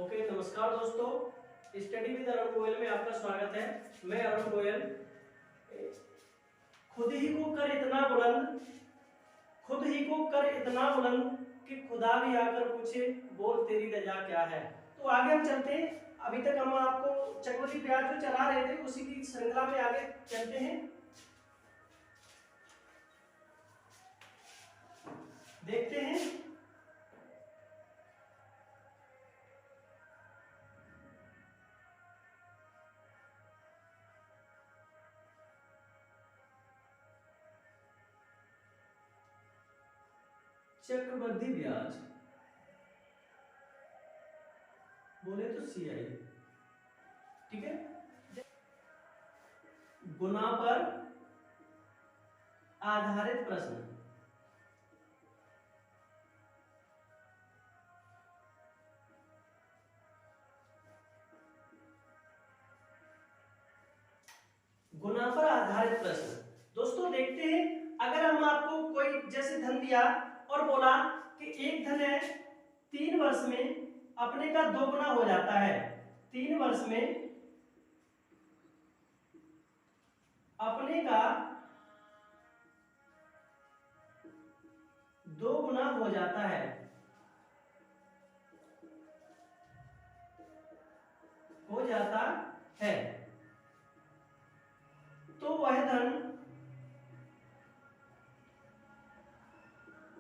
Okay, नमस्कार दोस्तों। Study with Arun Goyal में आपका स्वागत है। मैं अरुण गोयल। खुद ही को कर इतना बुलंद, खुद ही को कर इतना बुलंद कि खुदा भी आकर पूछे बोल तेरी रजा क्या है। तो आगे हम चलते हैं। अभी तक हम आपको चक्रवृद्धि ब्याज जो चला रहे थे उसी की श्रृंखला में आगे चलते हैं। देखते हैं चक्रवृद्धि ब्याज बोले तो CI, ठीक है। गुना पर आधारित प्रश्न। गुना पर आधारित प्रश्न। दोस्तों देखते हैं, अगर हम आपको कोई जैसे धन दिया और बोला कि एक धन है 3 वर्ष में अपने का 2 गुना हो जाता है, 3 वर्ष में अपने का 2 गुना हो जाता है, तो वह धन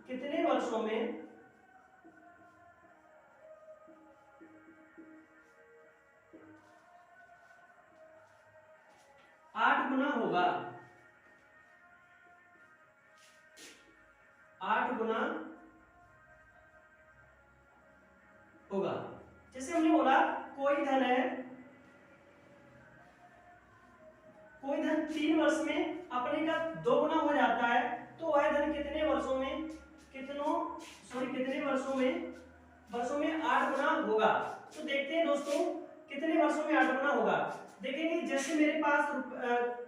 कितने वर्षों में 8 गुना होगा, 8 गुना होगा। जैसे हमने बोला कोई धन है, कोई धन 3 वर्ष में अपने का 2 गुना हो जाता है, तो वह धन कितने वर्षों में वर्षों में 8 गुना होगा। तो देखते हैं दोस्तों कितने वर्षों में 8 गुना होगा। देखेंगे जैसे मेरे पास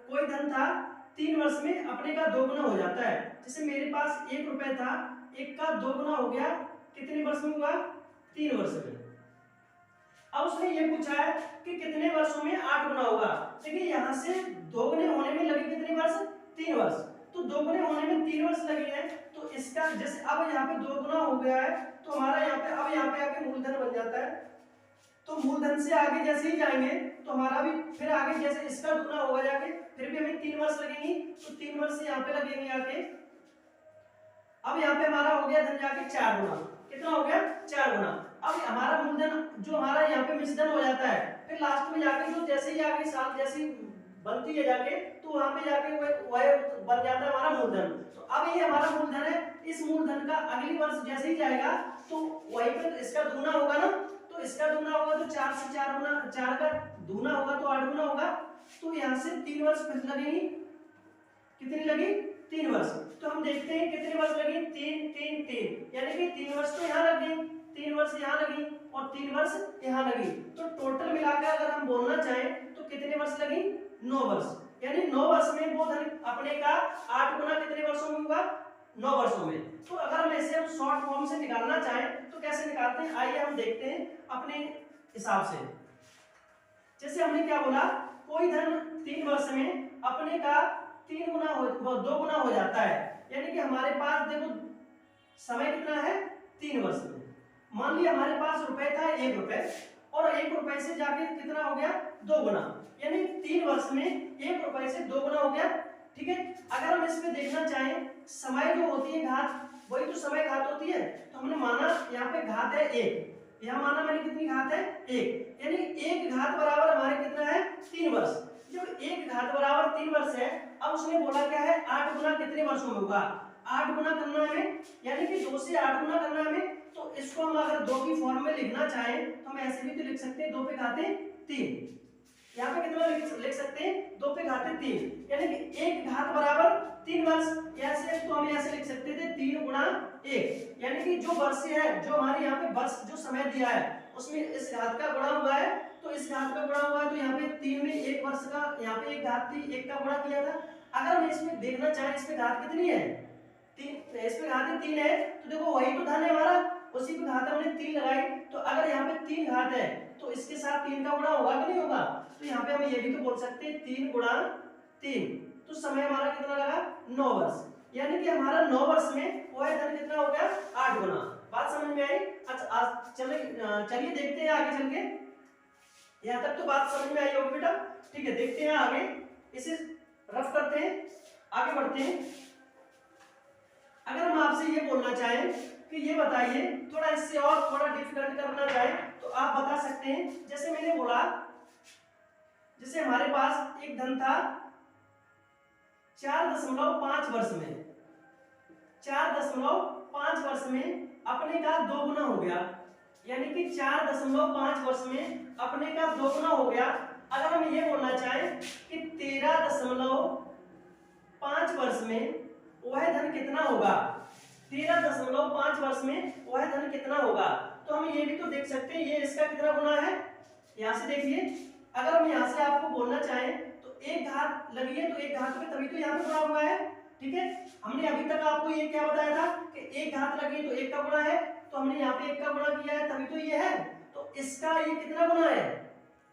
कोई धन था 3 वर्ष में अपने का 2 गुना हो जाता है। जैसे मेरे पास 1 रुपए था, 1 का 2 गुना हो गया, कितने वर्ष में हुआ? 3 वर्ष में। अब उसने ये पूछा है कि कितने वर्षों में 8 गुना होगा। देखिए यहाँ से 2 गुने होने में लगे कितने वर्ष? 3 वर्ष। तो 2 गुने होने में 3 वर्ष लगे हैं, तो इसका जैसे अब यहाँ पे 2 गुना हो गया है, तो हमारा यहाँ पे आके मूलधन बन जाता है। तो मूलधन से आगे जैसे ही जाएंगे तो हमारा भी फिर आगे जैसे इसका दुगना होगा जाके, फिर भी हमें 3 वर्ष लगेंगे, तो 3 वर्ष यहाँ पे लगेंगे आके। अब यहाँ पे हमारा हो गया धन जाके 4 गुना। कितना हो गया? 4 गुना। अब हमारा मूलधन जो हमारा यहाँ पे मिश्रधन हो जाता है, फिर लास्ट में जाके जो जैसे ही आगे साल जैसी बनती है जाके, तो वहां पे जाके वह बन जाता है हमारा मूलधन। तो अब ये हमारा मूलधन है, इस मूलधन का अगली वर्ष जैसे ही जाएगा तो वहीं पे इसका दुगना होगा ना, तो इसका दुगना होगा तो 4 से 4 गुना, 4 का दुगना होगा तो 8 गुना होगा। तो यहाँ से 3 वर्ष फिर लगेंगी, कितनी लगी? 3 वर्ष। तो हम देखते हैं कितने वर्ष लगे? 3 3 3, यानी कि 3 वर्ष तो यहाँ लग गई, 3 वर्ष यहाँ लगी और 3 वर्ष यहाँ लगी। तो टोटल मिलाकर अगर हम बोलना चाहें तो कितने वर्ष लगी? 9 वर्ष। यानी 9 वर्ष में वो धन अपने का 8 गुना कितने वर्षों में हुआ? 9 वर्षों में। तो अगर हम इसे हम शॉर्ट फॉर्म से निकालना चाहें तो कैसे निकालते हैं, आइए हम देखते हैं अपने हिसाब से। जैसे हमने क्या बोला, कोई धन 3 वर्ष में अपने का 2 गुना हो जाता है, यानी कि हमारे पास देखो समय कितना है? 3 वर्ष में। मान लिया हमारे पास रुपए था 1 रुपए, और 1 रुपए से जाके कितना हो गया? 2 गुना, यानी 3 वर्ष में 1 रुपए से 2 गुना हो गया। ठीक है। अगर हम इसमें देखना चाहें, समय जो होती है घात, वही तो समय घात होती है। तो हमने माना यहाँ पे घात है 1, यहाँ माना मैंने कितनी घात है? 1, यानी 1 घात बराबर हमारे कितना है? 3 वर्ष। जब 1 घात बराबर 3 वर्ष है, अब उसने बोला क्या है? 8 गुना कितने वर्षों में होगा? 8 गुना करना है हमें, यानी कि 2 से 8 गुना करना है हमें। तो इसको हम अगर 2 की फॉर्म में लिखना चाहें तो हम ऐसे भी तो लिख सकते हैं, 2 पे घाते 3। यहाँ पे कितना लिख सकते हैं? 2 पे घाते 3, यानी कि 1 घात बराबर 3 वर्ष। ऐसे तो हम ऐसे लिख सकते थे 3 गुणा 1, यानी कि जो वर्ष है, जो हमारे यहाँ पे वर्ष जो समय दिया है उसमें इस घात का गुणा हुआ है, तो इस घात का गुणा हुआ है, तो यहाँ पे 3 में 1 वर्ष का, यहाँ पे 1 घात थी, 1 का गुणा किया था। अगर हम इसमें देखना चाहें इसमें घात कितनी है? 3, इसमें घात 3 है, तो देखो वही तो धन है हमारा, उसी पे घात हमने 3 लगाई। तो अगर यहाँ पे 3 घात ज्ञात है तो इसके साथ 3 का गुणा होगा कि नहीं होगा। तो यहाँ पे हम ये भी तो बोल सकते हैं 3 गुणा 3, तो समय हमारा कितना लगा 9 वर्ष, यानी कि हमारा 9 वर्ष में वह धन कितना हो गया 8 गुना। बात समझ में आई। अच्छा चलिए देखते हैं आगे चल के, यहाँ तक तो बात समझ में आई होगी बेटा। ठीक है, देखते हैं आगे, इसे रफ करते हैं, आगे बढ़ते हैं। अगर हम आपसे ये बोलना चाहें कि ये बताइए, थोड़ा इससे और थोड़ा डिफिकल्ट करना चाहें तो आप बता सकते हैं। जैसे मैंने बोला, जैसे हमारे पास एक धन था 4.5 वर्ष में, 4.5 वर्ष में अपने का 2 गुना हो गया, यानी कि 4.5 वर्ष में अपने का 2 गुना हो गया। अगर हम ये बोलना चाहें कि 13.5 वर्ष में वह धन कितना होगा, 13.5 वर्ष में वह धन कितना होगा, तो हम ये भी तो देख सकते हैं ये इसका कितना गुना है। यहाँ से देखिए, अगर हम यहाँ से आपको बोलना चाहें तो एक घात लगी है तो एक घात में तभी तो यहाँ पे गुणा हुआ है। ठीक है, हमने अभी तक आपको ये क्या बताया था कि एक घात लगी है तो एक का गुणा है, तो हमने यहाँ पे एक का गुणा किया है तभी तो ये है, तो इसका ये कितना गुना है।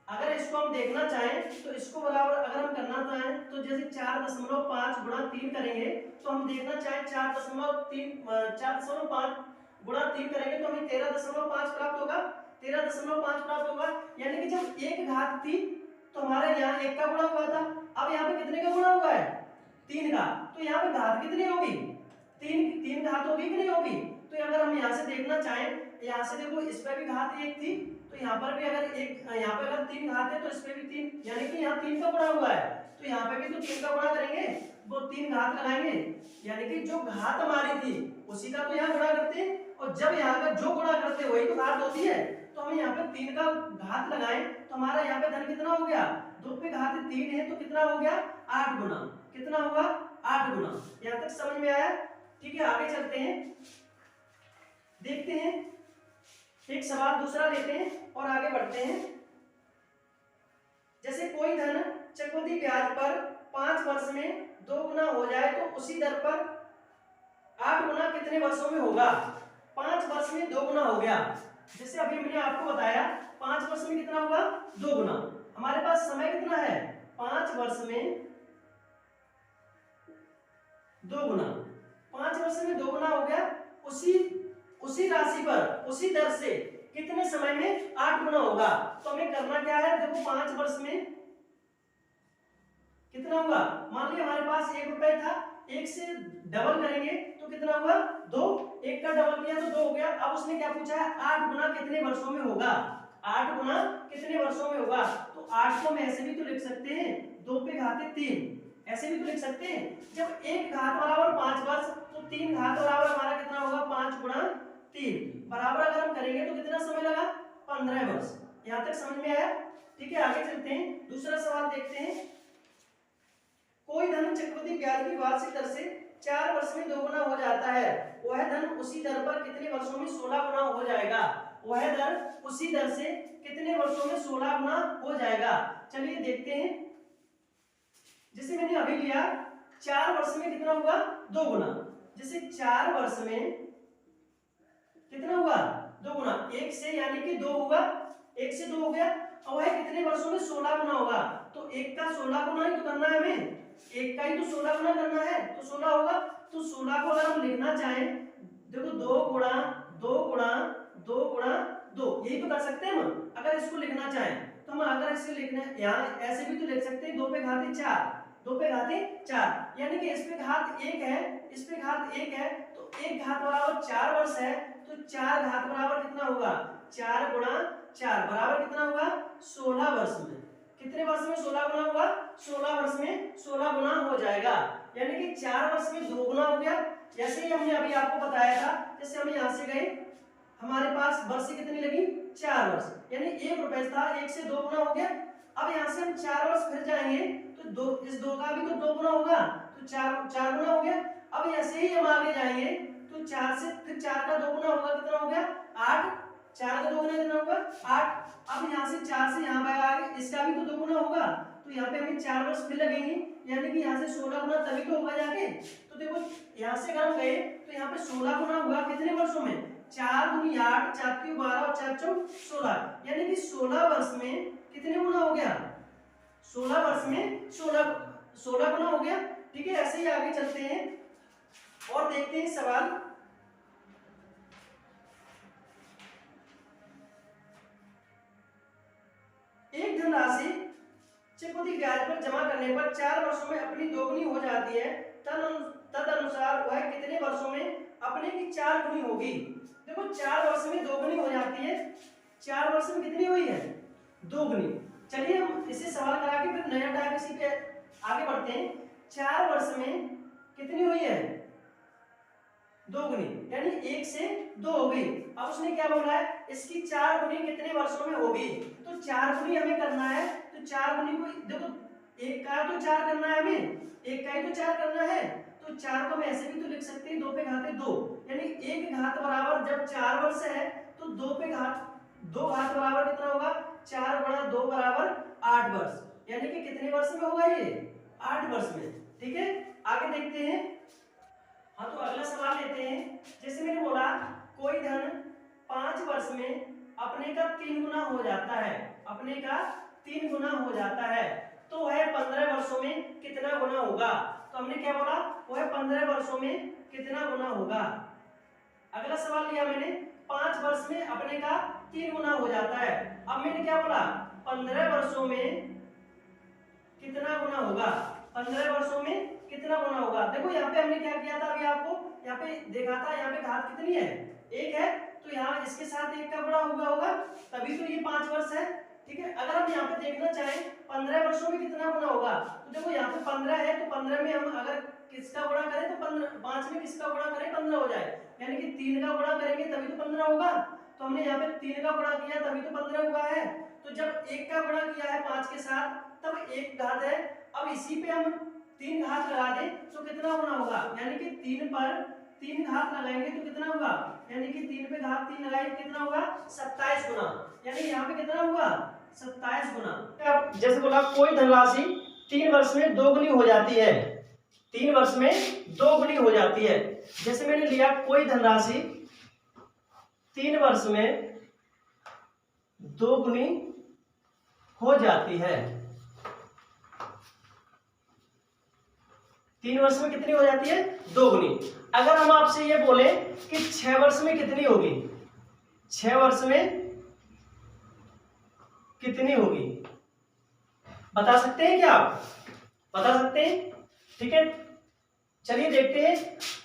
अगर इसको हम देखना चाहें तो इसको बराबर अगर हम करना चाहें तो जैसे 4.5 गुणा 3 करेंगे तो हम देखना चाहें 4.5 गुणा 3 करेंगे तो हमें 13.5 प्राप्त होगा, 13.5 प्राप्त होगा। यानी कि जब एक घात थी तो हमारे यहाँ एक का गुणा हुआ था, अब यहाँ पे कितने का गुणा हुआ है 3 का, तो यहाँ पे घात कितनी होगी 3 घात होगी कि नहीं होगी। तो अगर हम यहाँ से देखना चाहें, यहाँ से देखो इस पे भी घात 1 थी तो यहाँ पर भी अगर एक, यहाँ पे अगर 3 घात है तो इस पे भी 3, यानी कि यहाँ 3 का गुणा हुआ है, तो यहाँ पे भी तो 3 का गुणा करेंगे, वो 3 घात लगाएंगे, यानी कि जो घात हमारी थी उसी का तो यहाँ गुणा करते हैं, और जब यहाँ पर जो गुणा करते हैं वही तो घात होती है। तो हम यहाँ पे 3 का घात लगाएं तो हमारा यहाँ पे धन कितना हो गया, 2 पे घात 3 है तो कितना हो गया 8 गुना, कितना हुआ 8 गुना। यहाँ तक समझ में आया। ठीक है, आगे चलते हैं, देखते हैं एक सवाल दूसरा लेते हैं और आगे बढ़ते हैं। जैसे कोई धन चक्रवृद्धि ब्याज पर 5 वर्ष में 2 गुना हो जाए तो उसी दर पर 8 गुना कितने वर्षों में होगा। 5 वर्ष में 2 गुना हो गया, जैसे अभी मैंने आपको बताया 5 वर्ष में कितना हुआ 2 गुना। हमारे पास समय कितना है 5 वर्ष में 2 गुना, 5 वर्ष में 2 गुना हो गया, उसी राशि पर उसी दर से कितने समय में 8 गुना होगा। तो हमें करना क्या है, देखो 5 वर्ष में कितना हुआ, मान लिया हमारे पास 1 रुपए था, 1 से डबल करेंगे तो कितना हुआ 2, 1 का डबल किया तो 2 हो गया। अब उसने क्या पूछा है 8 गुना कितने वर्षों में होगा, 8 गुना कितने वर्षों में होगा। तो 8 को हम ऐसे भी तो लिख सकते हैं 2 पे घाते 3, ऐसे भी तो लिख सकते हैं। जब एक घात बराबर 5 वर्ष तो 3 घात बराबर हमारा कितना होगा 5 गुणा 3 बराबर अगर हम करेंगे तो कितना समय लगा 15 वर्ष। यहाँ तक समझ में आया। ठीक है, आगे चलते हैं, दूसरा सवाल देखते हैं। कोई धन चक्रवृद्धि ब्याज की वार्षिक दर से 4 वर्ष में 2 गुना हो जाता है, वह धन उसी दर पर कितने वर्षों में 16 गुना हो जाएगा। वह धन उसी दर से कितने वर्षों में 16 गुना हो जाएगा। चलिए देखते हैं, जैसे मैंने अभी लिया 4 वर्ष में कितना हुआ 2 गुना, जैसे 4 वर्ष में कितना हुआ 2 गुना, 1 से यानी कि 2 हुआ, 1 से 2 हो गया, और वह कितने वर्षों में 16 गुना होगा। तो 1 का 16 गुना ही तो करना है हमें, 1 का ही तो 16 गुना करना है, तो 16 होगा। तो 16 को अगर हम लिखना चाहें, देखो 2 गुणा 2 गुणा 2 गुणा 2, यही तो कर सकते हैं हम। अगर इसको लिखना चाहें तो हम अगर इसे लिखना यहाँ ऐसे भी तो लिख सकते हैं 2 पे घाते 4, 2 पे घाते 4, यानी कि इस पे घात 1 है, इस पे घात 1 है, तो 1 घात बराबर 4 वर्ष है, तो 4 घात बराबर कितना होगा 4 गुणा 4 बराबर कितना होगा 16 वर्ष में। कितने वर्ष में 16 गुना होगा, 16 वर्ष में 16 गुना हो जाएगा, यानी कि 4 वर्ष में 2 गुना हो गया। जैसे ही हमने अभी आपको बताया था, जैसे हम यहाँ से गए हमारे पास वर्ष कितनी लगी 4 वर्ष, यानी 1 रुपए था, 1 से 2 गुना हो गया। अब यहाँ से हम 4 वर्ष फिर जाएंगे तो 2, इस 2 का भी तो 2 गुना होगा, तो 4 गुना हो गया। अब ऐसे ही हम आगे जाएंगे तो 4 से फिर 4 का 2 गुना होगा, कितना हो गया 8, 4 का 2 गुना कितना होगा 8। अब यहाँ से 4 से यहाँ पर आगे इसका भी तो 2 गुना होगा, तो यहाँ पे हमें 4 वर्ष फिर लगेंगे, यानी कि यहाँ से 16 गुना तभी तो होगा जाके। तो देखो यहाँ से अगर हम गए तो यहाँ पे 16 गुना हुआ कितने वर्षों में 4 दूनी 8, 4 3 12 और 4 4 16, यानी कि 16 वर्ष में कितने गुना हो गया? 16 वर्ष में 16 गुना हो गया। ठीक है, ऐसे ही आगे चलते हैं और देखते हैं सवाल। एक धनराशि चक्रवृद्धि ब्याज पर जमा करने पर 4 वर्षों में अपनी दोगुनी हो जाती है, तद अनुसार वह कितने वर्षों में अपने की 4 गुनी होगी? देखो 4 वर्ष में दोगुनी हो जाती है, 4 वर्ष में कितनी हुई है? दोगुनी। चलिए हम इसे सवाल करा के फिर नया टाइप इसी पे आगे बढ़ते हैं। 4 वर्ष में कितनी हुई है? दोगुनी, यानी 1 से 2 हो गई। अब उसने क्या बोला है? इसकी 4 गुनी कितने वर्षों में होगी? तो 4 गुनी हमें करना है, तो 4 गुनी को देखो, एक का तो 4 करना है हमें, एक का ही तो 4 करना है, तो 4 को हम ऐसे भी तो लिख सकते हैं 2 पे घाते 2, यानी 1 घात बराबर जब 4 वर्ष है तो 2 पे घात 2 घात बराबर कितना होगा? 4 गुणा 2 बराबर 8 वर्ष, यानी कि कितने वर्ष में होगा ये? 8 वर्ष में। ठीक है, आगे देखते हैं। हाँ, तो अगला सवाल लेते हैं। जैसे मैंने बोला कोई धन 5 वर्ष में अपने का 3 गुना हो जाता है, अपने का 3 गुना हो जाता है, तो वह 15 वर्षों में कितना गुना होगा? तो हमने क्या बोला? वह 15 वर्षों में कितना गुना होगा। अगला सवाल लिया मैंने, 5 वर्ष में अपने का 3 गुना हो जाता है। अब मैंने क्या बोला? 15 वर्षों में कितना गुना होगा? 15 वर्षों में कितना गुना होगा? देखो यहाँ पे हमने क्या किया था, अभी आपको यहाँ पे देखा था, यहाँ पे घात कितनी है? 1 है, तो यहाँ इसके साथ 1 का गुणा होगा, तभी तो ये 5 वर्ष है। ठीक है, अगर हम यहाँ पे देखना चाहें 15 वर्षों में कितना गुना होगा, तो देखो यहाँ पे 15 है, तो 15 में हम अगर किसका गुणा करें तो 5 में किसका गुणा करें? 15 हो जाए, यानी कि 3 का गुणा करेंगे तभी तो 15 होगा। तो हमने यहाँ पे 3 का गुणा किया तभी तो 15 हुआ है। तो जब 1 का गुणा किया है 5 के साथ तब 1 घात है। अब इसी पे हम 3 घात लगा दें तो कितना गुना होगा? यानी कि 3 पर 3 घात लगाएंगे तो कितना होगा? यानी कि 3 पे घात 3 लगाएंगे कितना होगा? 27 गुना, यानी यहाँ पे कितना हुआ? 27 गुना। अब जैसे बोला कोई धनराशि 3 वर्ष में 2 गुनी हो जाती है, 3 वर्ष में 2 गुनी हो जाती है। जैसे मैंने लिया कोई धनराशि 3 वर्ष में 2 गुनी हो जाती है। 3 वर्ष में कितनी हो जाती है? 2 गुनी। अगर हम आपसे ये बोले कि 6 वर्ष में कितनी होगी? 6 वर्ष में कितनी होगी? बता सकते हैं क्या आप? बता सकते हैं? ठीक है, चलिए देखते हैं।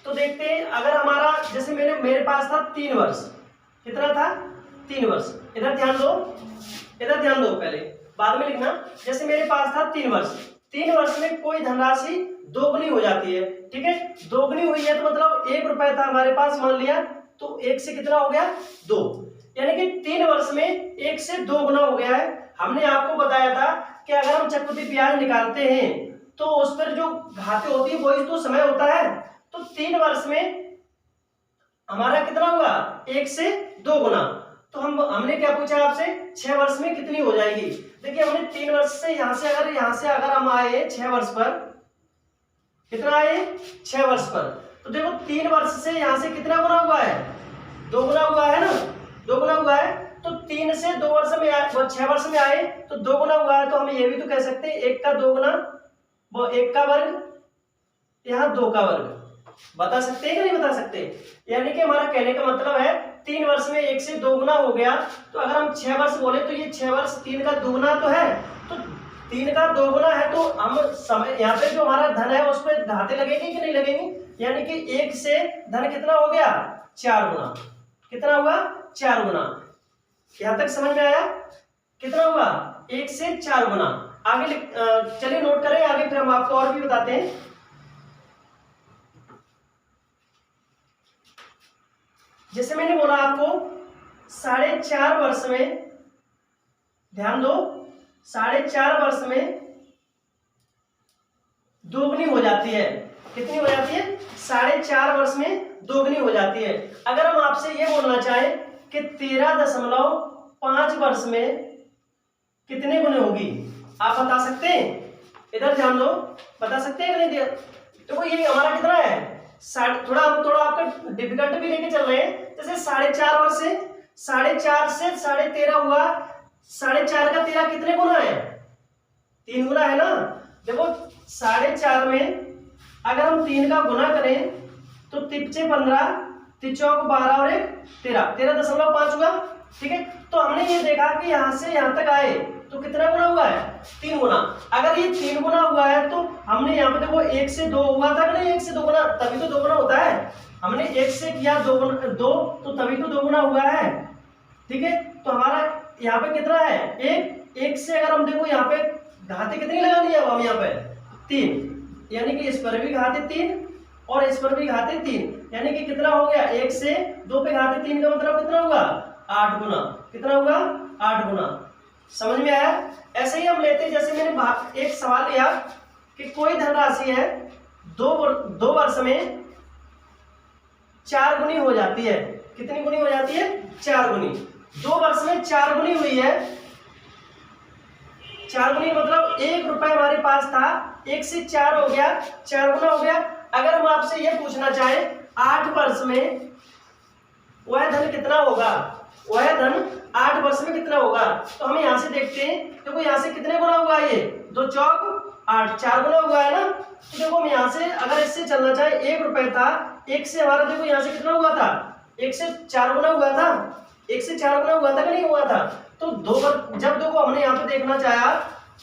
तो देखते हैं, अगर हमारा जैसे मेरे पास था 3 वर्ष, कितना था? 3 वर्ष। इधर ध्यान दो, इधर ध्यान दो, पहले बाद में लिखना। जैसे मेरे पास था 3 वर्ष, 3 वर्ष में कोई धनराशि 2 गुनी हो जाती है। ठीक है, 2 गुनी हुई है तो मतलब 1 रुपए था हमारे पास, मान लिया, तो 1 से कितना हो गया? 2, यानी कि 3 वर्ष में 1 से 2 गुना हो गया है। हमने आपको बताया था कि अगर हम चक्रवृद्धि ब्याज निकालते हैं तो उस पर जो घातें होती है वही तो समय होता है। तो 3 वर्ष में हमारा कितना हुआ? 1 से 2 गुना। तो हमने क्या पूछा आपसे? 6 वर्ष में कितनी हो जाएगी? देखिए हमने 3 वर्ष से यहाँ से अगर हम आए 6 वर्ष पर, कितना आए? 6 वर्ष पर, तो देखो 3 वर्ष से यहाँ से कितना गुना हुआ है? 2 गुना हुआ है ना, 2 गुना हुआ है। तो 3 से 2 वर्ष में आए, 6 वर्ष में आए तो 2 गुना हुआ है, तो हम ये भी तो कह सकते हैं 1 का 2 गुना, वो 1 का वर्ग, यहाँ 2 का वर्ग। बता सकते हैं कि नहीं बता सकते? यानी कि हमारा कहने का मतलब है 3 वर्ष में 1 से 2 गुना हो गया। तो अगर हम 6 वर्ष बोले तो ये 6 वर्ष 3 का 2 गुना तो है, तो 3 का 2 गुना है, तो हम समय यहाँ पे जो हमारा धन है उस पर घाते लगेंगे कि नहीं लगेंगी? यानी कि 1 से धन कितना हो गया? 4 गुना। कितना हुआ? 4 गुना। यहाँ तक समझ में आया? कितना हुआ? 1 से 4 गुना। आगे चलिए नोट करें, आगे फिर हम आपको और भी बताते हैं। जैसे मैंने बोला आपको 4.5 वर्ष में, ध्यान दो, 4.5 वर्ष में 2 गुनी हो जाती है। कितनी हो जाती है? 4.5 वर्ष में 2 गुनी हो जाती है। अगर हम आपसे ये बोलना चाहें कि 13.5 वर्ष में कितने गुने होगी, आप बता सकते हैं? इधर ध्यान दो, बता सकते हैं कि नहीं? देखो ये हमारा कितना है? थोड़ा आपका डिफिकल्ट भी लेके चल रहे हैं। जैसे 4.5 वर्ष से 4.5 से 13.5 हुआ, 4.5 का 13 कितने गुना है? 3 गुना है ना। देखो 4.5 में अगर हम 3 का गुना करें तो 3 15, 3 चौक 12 और 1 13.5 हुआ। ठीक है, तो हमने ये देखा कि यहां से यहां तक आए तो कितना गुना हुआ है? 3 गुना। अगर ये 3 गुना हुआ है तो हमने यहाँ पे देखो 1 से 2 हुआ था कि नहीं? 1 से 2 गुना, तभी तो 2 गुना होता है। हमने 1 से किया 2 तो तभी तो 2 गुना हुआ है। ठीक है, तो हमारा यहाँ पे कितना है? 1 से अगर हम देखो यहाँ पे घाते कितनी लगानी है? हम यहाँ पे 3, यानी कि इस पर भी घाते 3 और इस पर भी घाते 3, यानी कि कितना हो गया? 1 से 2 पे घाते 3 का मतलब कितना हुआ? 8 गुना। कितना हुआ? 8 गुना। समझ में आया? ऐसे ही हम लेते, जैसे मैंने एक सवाल लिया कि कोई धनराशि है 2 वर्ष में 4 गुनी हो जाती है। कितनी गुनी हो जाती है? 4 गुनी। 2 वर्ष में 4 गुनी हुई है। 4 गुनी मतलब 1 रुपए हमारे पास था, 1 से 4 हो गया, 4 गुना हो गया। अगर हम आपसे ये पूछना चाहें 8 वर्ष में वह धन कितना होगा, वह धन 8 वर्ष में कितना होगा, तो हम यहां से देखते हैं। देखो यहां से कितने गुना हुआ? ये 2 चौक 8, 4 गुना हुआ है ना। तो देखो हम यहां से अगर इससे चलना चाहे 1 रुपए था, 1 से हमारा देखो यहां से कितना हुआ था? 1 से 4 गुना हुआ था। 1 से 4 गुना हुआ था कि नहीं हुआ था? तो जब देखो हमने यहाँ पे देखना चाहा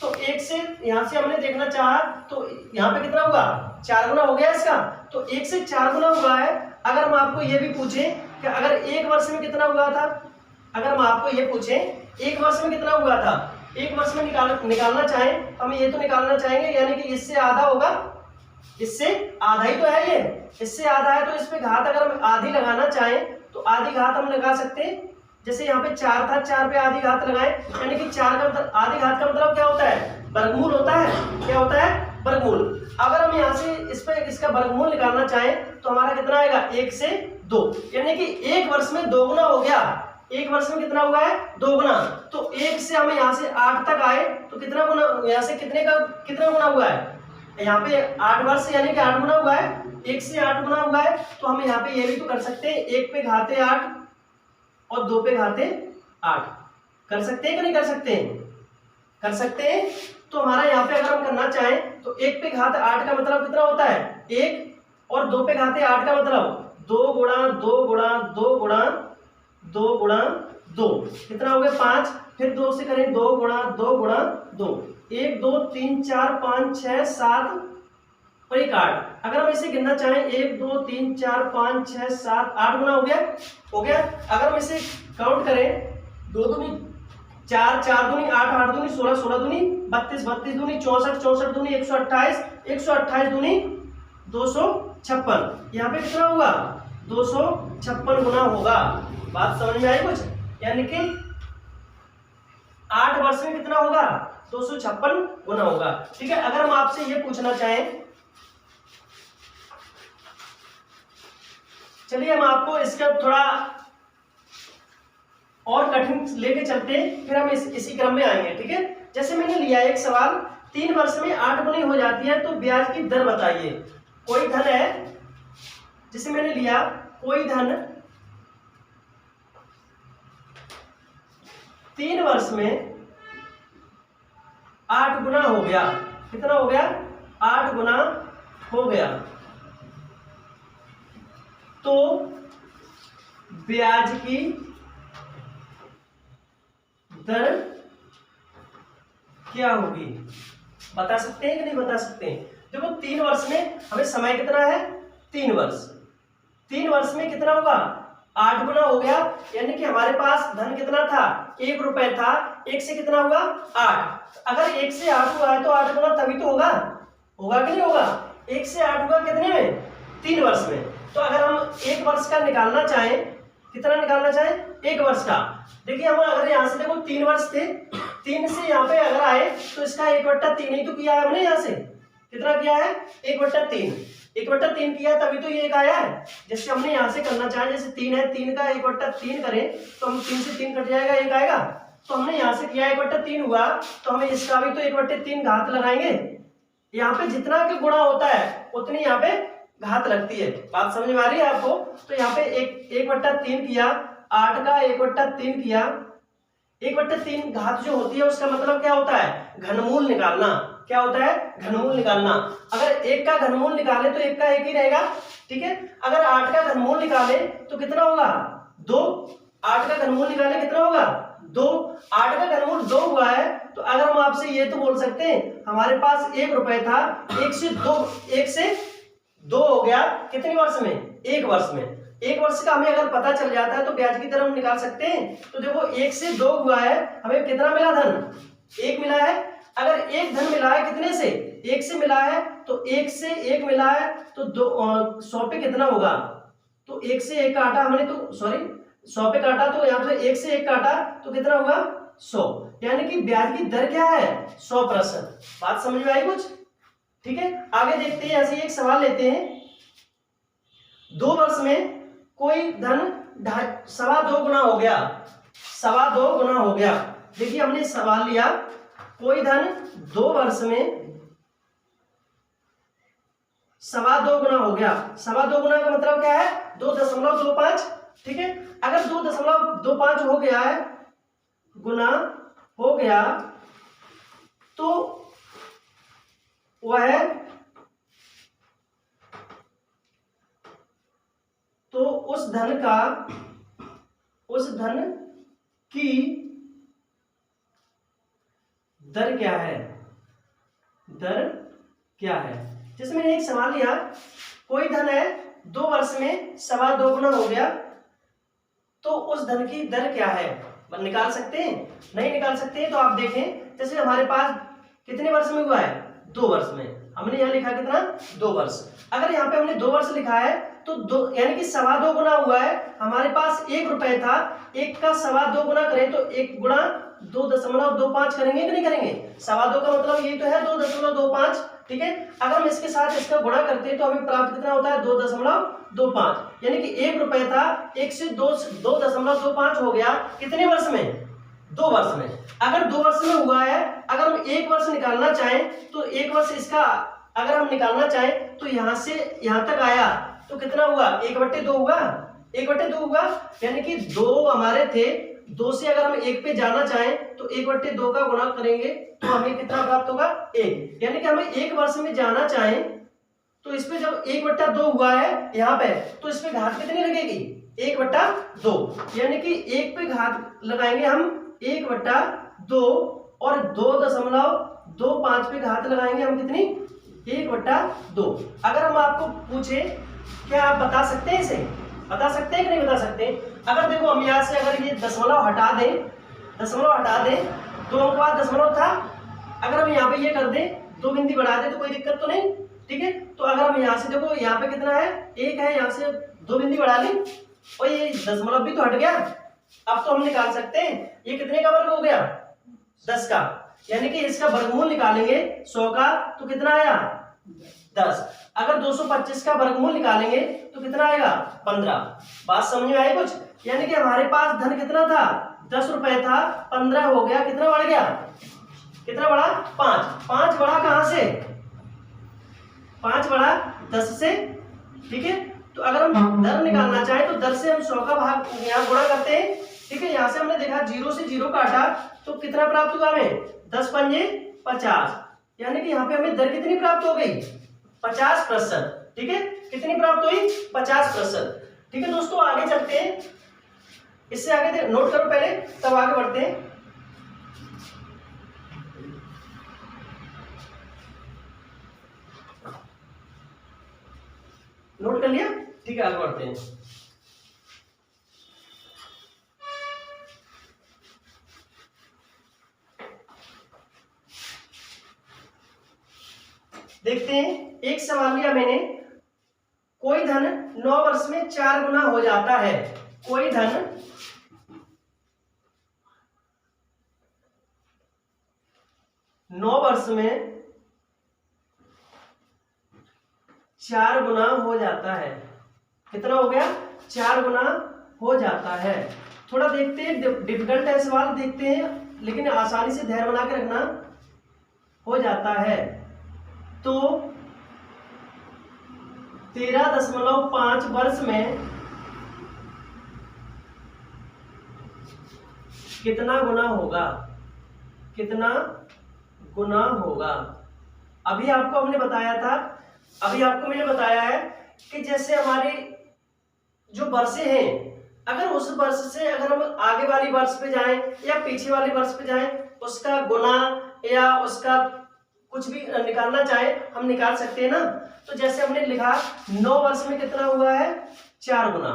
तो 1 से यहाँ से हमने देखना चाहा तो यहाँ पे कितना हुआ? 4 गुना हो गया इसका। तो 1 से 4 गुना हुआ है। अगर हम आपको ये भी पूछें कि अगर 1 वर्ष में कितना हुआ था, अगर हम आपको ये पूछें 1 वर्ष में कितना हुआ था, 1 वर्ष में निकालना चाहें, हम ये तो निकालना चाहेंगे यानी कि इससे आधा होगा, इससे आधा ही तो है ये, इससे आधा है तो इस पे घात अगर हम आधी लगाना चाहें तो आधी घात हम लगा सकते हैं। जैसे यहाँ पे 4 था, 4 पे आधी घात लगाए, यानी कि 4 का मतलब आधी घात का मतलब क्या होता है? वर्गमूल होता है। क्या होता है? वर्गमूल। अगर हम यहाँ से इस पे इसका वर्गमूल निकालना चाहें तो हमारा कितना आएगा? 1 से 2, यानी कि 1 वर्ष में 2 गुना हो गया। 1 वर्ष में कितना हुआ है? 2 गुना। तो 1 से हम यहाँ से 8 तक आए तो कितना गुना, यहाँ से कितना गुना हुआ है? यहाँ पे 8 वर्ष यानी कि 8 गुना हुआ है। 1 से 8 गुना हुआ है। तो हम यहाँ पे ये भी तो कर सकते हैं, 1 पे घाते 8 और 2 पे घाते 8 कर सकते हैं कि नहीं कर सकते हैं? कर सकते हैं। तो हमारा यहाँ पे अगर हम करना चाहें तो 1 पे घात 8 का मतलब कितना होता है? 1 और 2 पे घाते 8 का मतलब 2 गुणा 2 गुणा 2 गुणा 2 गुणा 2, कितना हो गया? 5। फिर 2 से करें 2 गुणा 2 गुणा 2, 1 2 3 4 5 6 7 और 1 8। अगर हम इसे गिनना चाहें 1 2 3 4 5 6 7 8 गुना हो गया। अगर हम इसे काउंट करें 2 दूनी 4, 4 दूनी 8, 8 दूनी 16, 16 दूनी 32, 32 दूनी 64, 64 दूनी 128, 128 दूनी 256। यहाँ पे कितना होगा? 256 गुना होगा। बात समझ में आई कुछ? यानी कि 8 वर्ष में कितना होगा? 256 गुना होगा। ठीक है, अगर हम आपसे ये पूछना चाहें, चलिए हम आपको इसका थोड़ा और कठिन लेके चलते हैं, फिर हम इसी क्रम में आएंगे। ठीक है, जैसे मैंने लिया एक सवाल, 3 वर्ष में 8 गुनी हो जाती है तो ब्याज की दर बताइए। कोई धन है, जिसे मैंने लिया कोई धन 3 वर्ष में 8 गुना हो गया। कितना हो गया? 8 गुना हो गया। तो ब्याज की दर क्या होगी? बता सकते हैं कि नहीं बता सकते हैं? देखो 3 वर्ष में हमें समय कितना है? 3 वर्ष। 3 वर्ष में कितना होगा? 8 गुना हो गया, यानी कि हमारे पास धन कितना था? 1 रुपए था। 1 से कितना हुआ? 8। अगर 1 से 8 हुआ है तो 8 गुना तभी तो होगा कि नहीं होगा? 1 से 8 हुआ कितने में? 3 वर्ष में। तो अगर हम 1 वर्ष का निकालना चाहें, कितना निकालना चाहें? 1 वर्ष का। देखिए हम अगर यहाँ से देखो 3 वर्ष थे, 3 से यहाँ पे अगर आए तो इसका 1/3 ही तो किया है हमने। यहाँ से कितना किया है? 1/3। 1/3 किया तभी तो ये 1 आया है। जैसे हमने यहाँ से करना चाहे, जैसे 3 है, 3 का 1/3 करें तो हम 3 से 3 कट जाएगा, 1 आएगा। तो हमने यहाँ से किया 1/3 हुआ, तो हमें इसका भी तो 1/3 घात लगाएंगे। यहाँ पे जितना के गुणा होता है उतनी यहाँ पे घात लगती है। बात समझ में आ रही है आपको? तो यहाँ पे 1/3 किया, 8 का 1/3 किया, 1/3 घात जो होती है उसका मतलब क्या होता है? घनमूल निकालना। क्या होता है? घनमूल निकालना। अगर 1 का घनमूल निकाले तो 1 का 1 ही रहेगा, ठीक है। अगर 8 का घनमूल निकाले तो कितना होगा? 2। 8 का घनमूल निकाले कितना होगा? 2। 8 का घनमूल 2 हुआ है, तो अगर हम आपसे ये तो बोल सकते हैं हमारे पास 1 रुपए था, 1 से 2 हो गया, कितने वर्ष में? 1 वर्ष में। 1 वर्ष का हमें अगर पता चल जाता है तो ब्याज की दर हम निकाल सकते हैं। तो देखो 1 से 2 हुआ है, हमें कितना मिला धन? 1 मिला है। अगर 1 धन मिला है कितने से? 1 से मिला है, तो 1 से 1 मिला है तो 100 पे कितना होगा? तो 1 से 1 काटा हमने, तो सॉरी 100 पे काटा, तो यहाँ पे 1 से 1 काटा तो कितना होगा? 100। यानी कि ब्याज की दर क्या है? 100%। बात समझ में आई कुछ? ठीक है, आगे देखते हैं। ऐसे एक सवाल लेते हैं। 2 वर्ष में कोई धन 2.25 गुना हो गया, 2.25 गुना हो गया। देखिए हमने सवाल लिया, कोई धन 2 वर्ष में 2.25 गुना हो गया। 2.25 गुना का मतलब क्या है? 2.25, ठीक है। अगर 2.25 हो गया है, गुना हो गया, तो वह तो उस धन की दर क्या है? दर क्या है? जैसे मैंने एक सवाल लिया, कोई धन है 2 वर्ष में 2.25 गुना हो गया, तो उस धन की दर क्या है? निकाल सकते हैं? नहीं निकाल सकते हैं। तो आप देखें, जैसे हमारे पास कितने वर्ष में हुआ है? 2 वर्ष में। हमने यहाँ लिखा कितना? 2 वर्ष। अगर यहाँ पे हमने 2 वर्ष लिखा है तो 2 यानी कि 2.25 गुना हुआ है। हमारे पास 1 रुपए था, 1 का 2.25 गुना करें तो 1 गुणा 2.25 करेंगे कि नहीं करेंगे? 2.25 का मतलब ये तो है 2.25, ठीक है। अगर हम इसके साथ इसका गुणा करते हैं तो हमें प्राप्त कितना होता है? 2.25। यानी कि 1 रुपए था, 1 से 2.25 हो गया, कितने वर्ष में? 2 वर्ष में। अगर 2 वर्ष में हुआ है, अगर हम 1 वर्ष निकालना चाहें तो 1 वर्ष इसका अगर हम निकालना चाहें तो यहाँ से यहाँ तक आया तो कितना हुआ? 1/2 हुआ, 1/2 हुआ। यानी कि 2 हमारे थे, 2 से अगर हम 1 पे जाना चाहें तो 1/2 का गुणा करेंगे तो हमें कितना प्राप्त होगा? 1। यानी कि हमें 1 वर्ष में जाना चाहें तो इस पे जब 1/2 हुआ है यहाँ पे, तो इस पे घात कितनी लगेगी? 1/2। यानी कि 1 पे घात लगाएंगे हम 1/2 और 2.25 पे घात लगाएंगे हम कितनी? 1/2। अगर हम आपको पूछे, क्या आप बता सकते हैं इसे? बता सकते हैं कि नहीं बता सकते? अगर देखो हम यहाँ से अगर ये दशमलव हटा दें, 2 अंक बाद दशमलव था, अगर हम यहाँ पे ये कर दें, 2 बिंदी बढ़ा दें तो कोई दिक्कत तो नहीं, ठीक है। तो अगर हम यहाँ से देखो, यहाँ पे कितना है? 1 है, यहाँ से 2 बिंदी बढ़ा ली और ये दशमलव भी तो हट गया। अब तो हम निकाल सकते हैं ये कितने का वर्ग हो गया? 10 का। यानी कि इसका वर्गमूल निकालेंगे 100 का तो कितना आया? 10। अगर 225 का वर्गमूल निकालेंगे तो कितना आएगा? 15। बात समझ में आई कुछ? यानी कि हमारे पास धन कितना था? 10 रुपए था, 15 हो गया, कितना बढ़ गया? कितना बढ़ा? 5। 5 बढ़ा कहां से? 5 बढ़ा 10 से, ठीक है। तो अगर हम दर निकालना चाहें तो दर से हम 100 का भाग यहाँ गुणा करते हैं, ठीक है। यहाँ से हमने देखा 0 से 0 काटा तो कितना प्राप्त हुआ हमें? 10 पंजे 50। यानी कि यहाँ पे हमें दर कितनी प्राप्त हो गई? 50%, ठीक है। कितनी प्राप्त हुई? 50%, ठीक है। दोस्तों आगे चलते हैं, इससे आगे नोट करो पहले, तब आगे बढ़ते हैं। नोट कर लिया? ठीक है, आगे बढ़ते हैं। देखते हैं, एक सवाल लिया मैंने, कोई धन 9 वर्ष में 4 गुना हो जाता है। कोई धन 9 वर्ष में 4 गुना हो जाता है। कितना हो गया? 4 गुना हो जाता है। थोड़ा देखते हैं, डिफिकल्ट है सवाल, देखते हैं, लेकिन आसानी से धैर्य बना के रखना। हो जाता है तो 13.5 वर्ष में कितना गुना होगा, कितना गुना होगा। अभी आपको हमने बताया था, अभी आपको मैंने बताया है कि जैसे हमारे जो वर्षे हैं, अगर उस वर्ष से अगर हम आगे वाली वर्ष पे जाएं या पीछे वाली वर्ष पे जाएं, उसका गुना या उसका कुछ भी निकालना चाहे हम निकाल सकते हैं ना। तो जैसे हमने लिखा 9 वर्ष में कितना हुआ है, 4 गुना।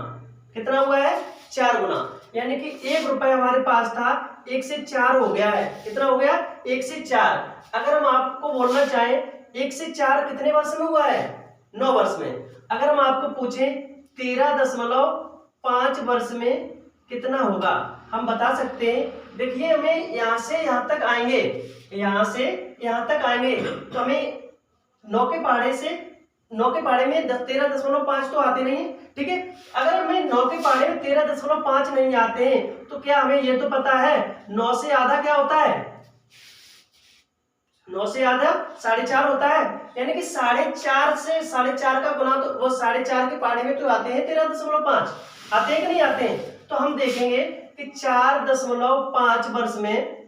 कितना हुआ है, 4 गुना। यानी कि 1 रुपए हमारे पास था, 1 से 4 हो गया है। कितना हो गया, 1 से 4। अगर हम आपको बोलना चाहें 1 से 4 कितने वर्ष में हुआ है, 9 वर्ष में। अगर हम आपको पूछें 13.5 वर्ष में कितना होगा, हम बता सकते हैं। देखिए हमें यहां से यहां तक आएंगे, यहां से यहां तक आएंगे तो हमें 9 के पहाड़े में 13.5 तो आते नहीं है, ठीक है। अगर हमें 9 के पहाड़े में 13.5 नहीं आते हैं तो क्या हमें ये तो पता है 9 से आधा क्या होता है, 9 से आधा 4.5 होता है। यानी कि 4.5 से 4.5 का गुना तो वो 4.5 के पहाड़े में तो आते हैं 13.5, आते हैं कि नहीं आते हैं। तो हम देखेंगे कि 4.5 वर्ष में,